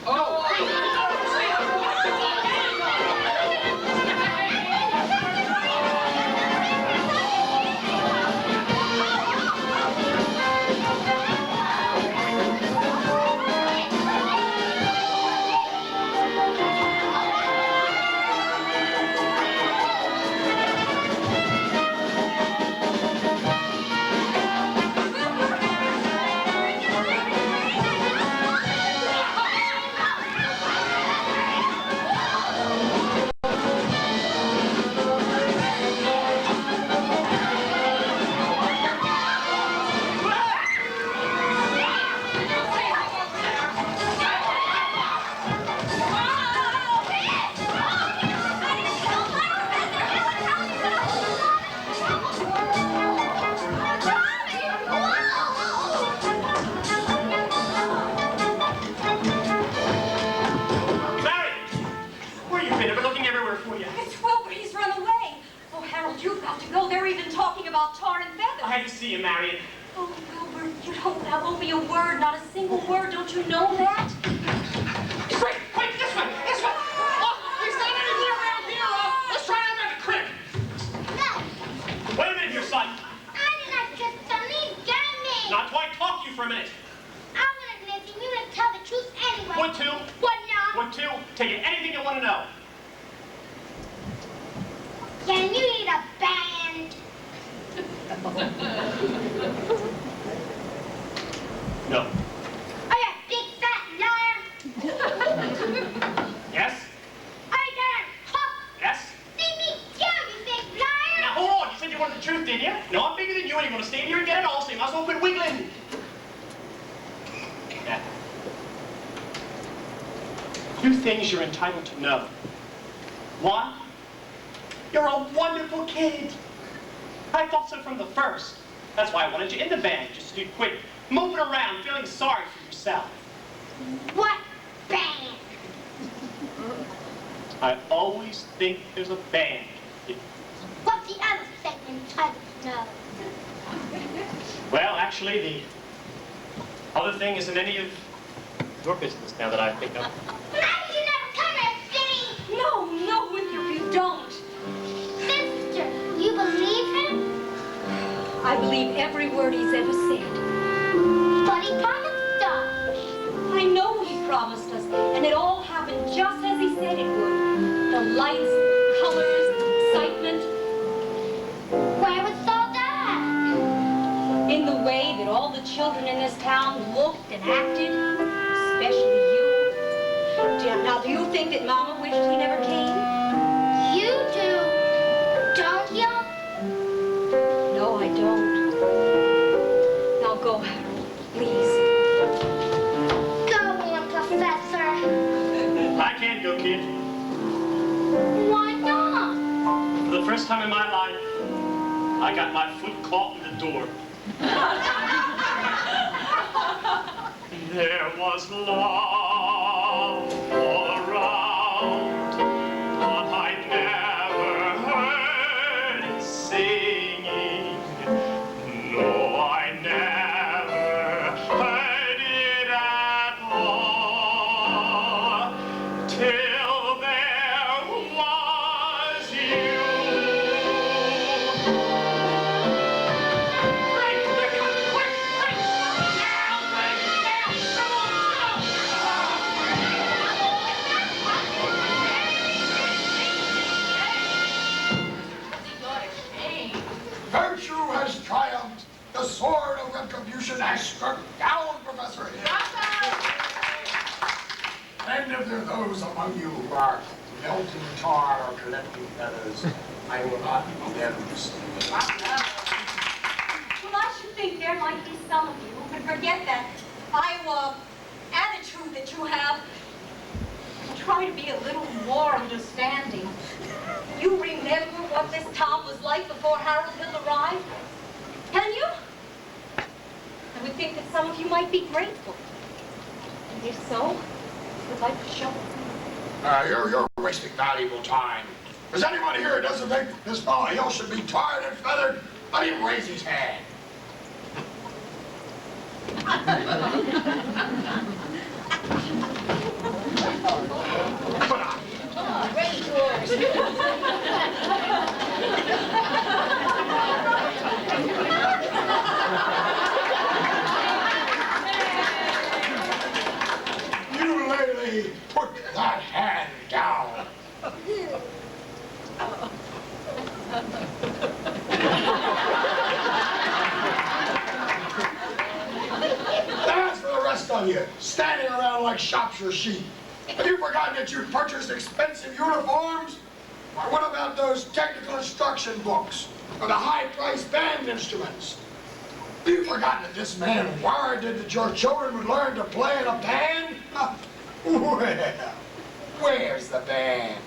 I see you, Marion. Oh, Wilbur, you don't have over your word, not a single word. Don't you know that? Quick, quick, this way, this way. Oh, he's not anywhere around here. Let's try him at the crib. No, Wait a minute here, son. I did not kiss Sonny. Get me. Not till I talk to you for a minute. I wouldn't miss him. You would tell the truth anyway. What to? What now? What to? Tell you anything you want to know. Can you eat a band? No. Are you a big fat liar? Yes? Are you gonna talk? Yes? See me kill you, big liar? Now hold on. You said you wanted the truth, didn't you? No, I'm bigger than you, and you want to stay here and get it all, so you might as well quit wiggling. Yeah. Two things you're entitled to know. One, you're a wonderful kid. I thought so from the first. That's why I wanted you in the band, just so you'd quit moving around, feeling sorry for yourself. What band? I always think there's a band. What's the other thing you're entitled to know? Well, actually, the other thing isn't any of your business now that I think of. How did you never come here, Skinny? No, Wilbur, you don't. Sister, you believe him? I believe every word he's ever said. But he promised us. I know he promised us, and it all happened just as he said it would. The lights, colors, excitement. Where was all that? In the way that all the children in this town looked and acted, especially you. Now, do you think that Mama wished he never came? You do, don't you? No, I don't. Now go, Harold, please. Go on, Professor. I can't go, kid. Why not? For the first time in my life, I got my foot caught in the door. There was love all around, but I never heard it singing. No, I never heard it at all, till there was you. Quick, quick, quick, quick! Now, quick, now, come on, Virtue has triumphed. The sword of retribution has struck down, Professor Hill. And if there are those among you who are melting tar or collecting feathers, I will not be them to see. Well, I should think there might be some of you who could forget that Iowa attitude that you have and try to be a little more understanding. You remember what this town was like before Harold Hill arrived? Can you? I would think that some of you might be grateful. And if so, I'd like to show it. You're wasting valuable time. Is anyone here who doesn't think this fellow Hill should be tarred and feathered? Let him raise his hand. Put on. Raise yours. You lady, put that hand down. As for the rest of you, standing around like Shropshire sheep, have you forgotten that you've purchased expensive uniforms? Or what about those technical instruction books? Or the high-priced band instruments? Have you forgotten that this man warranted that your children would learn to play in a band? Well, where's the band?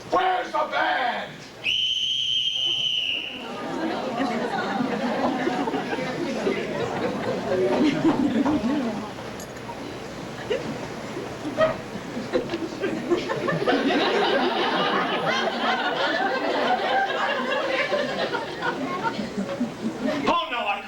Where's the band? Oh, no, I...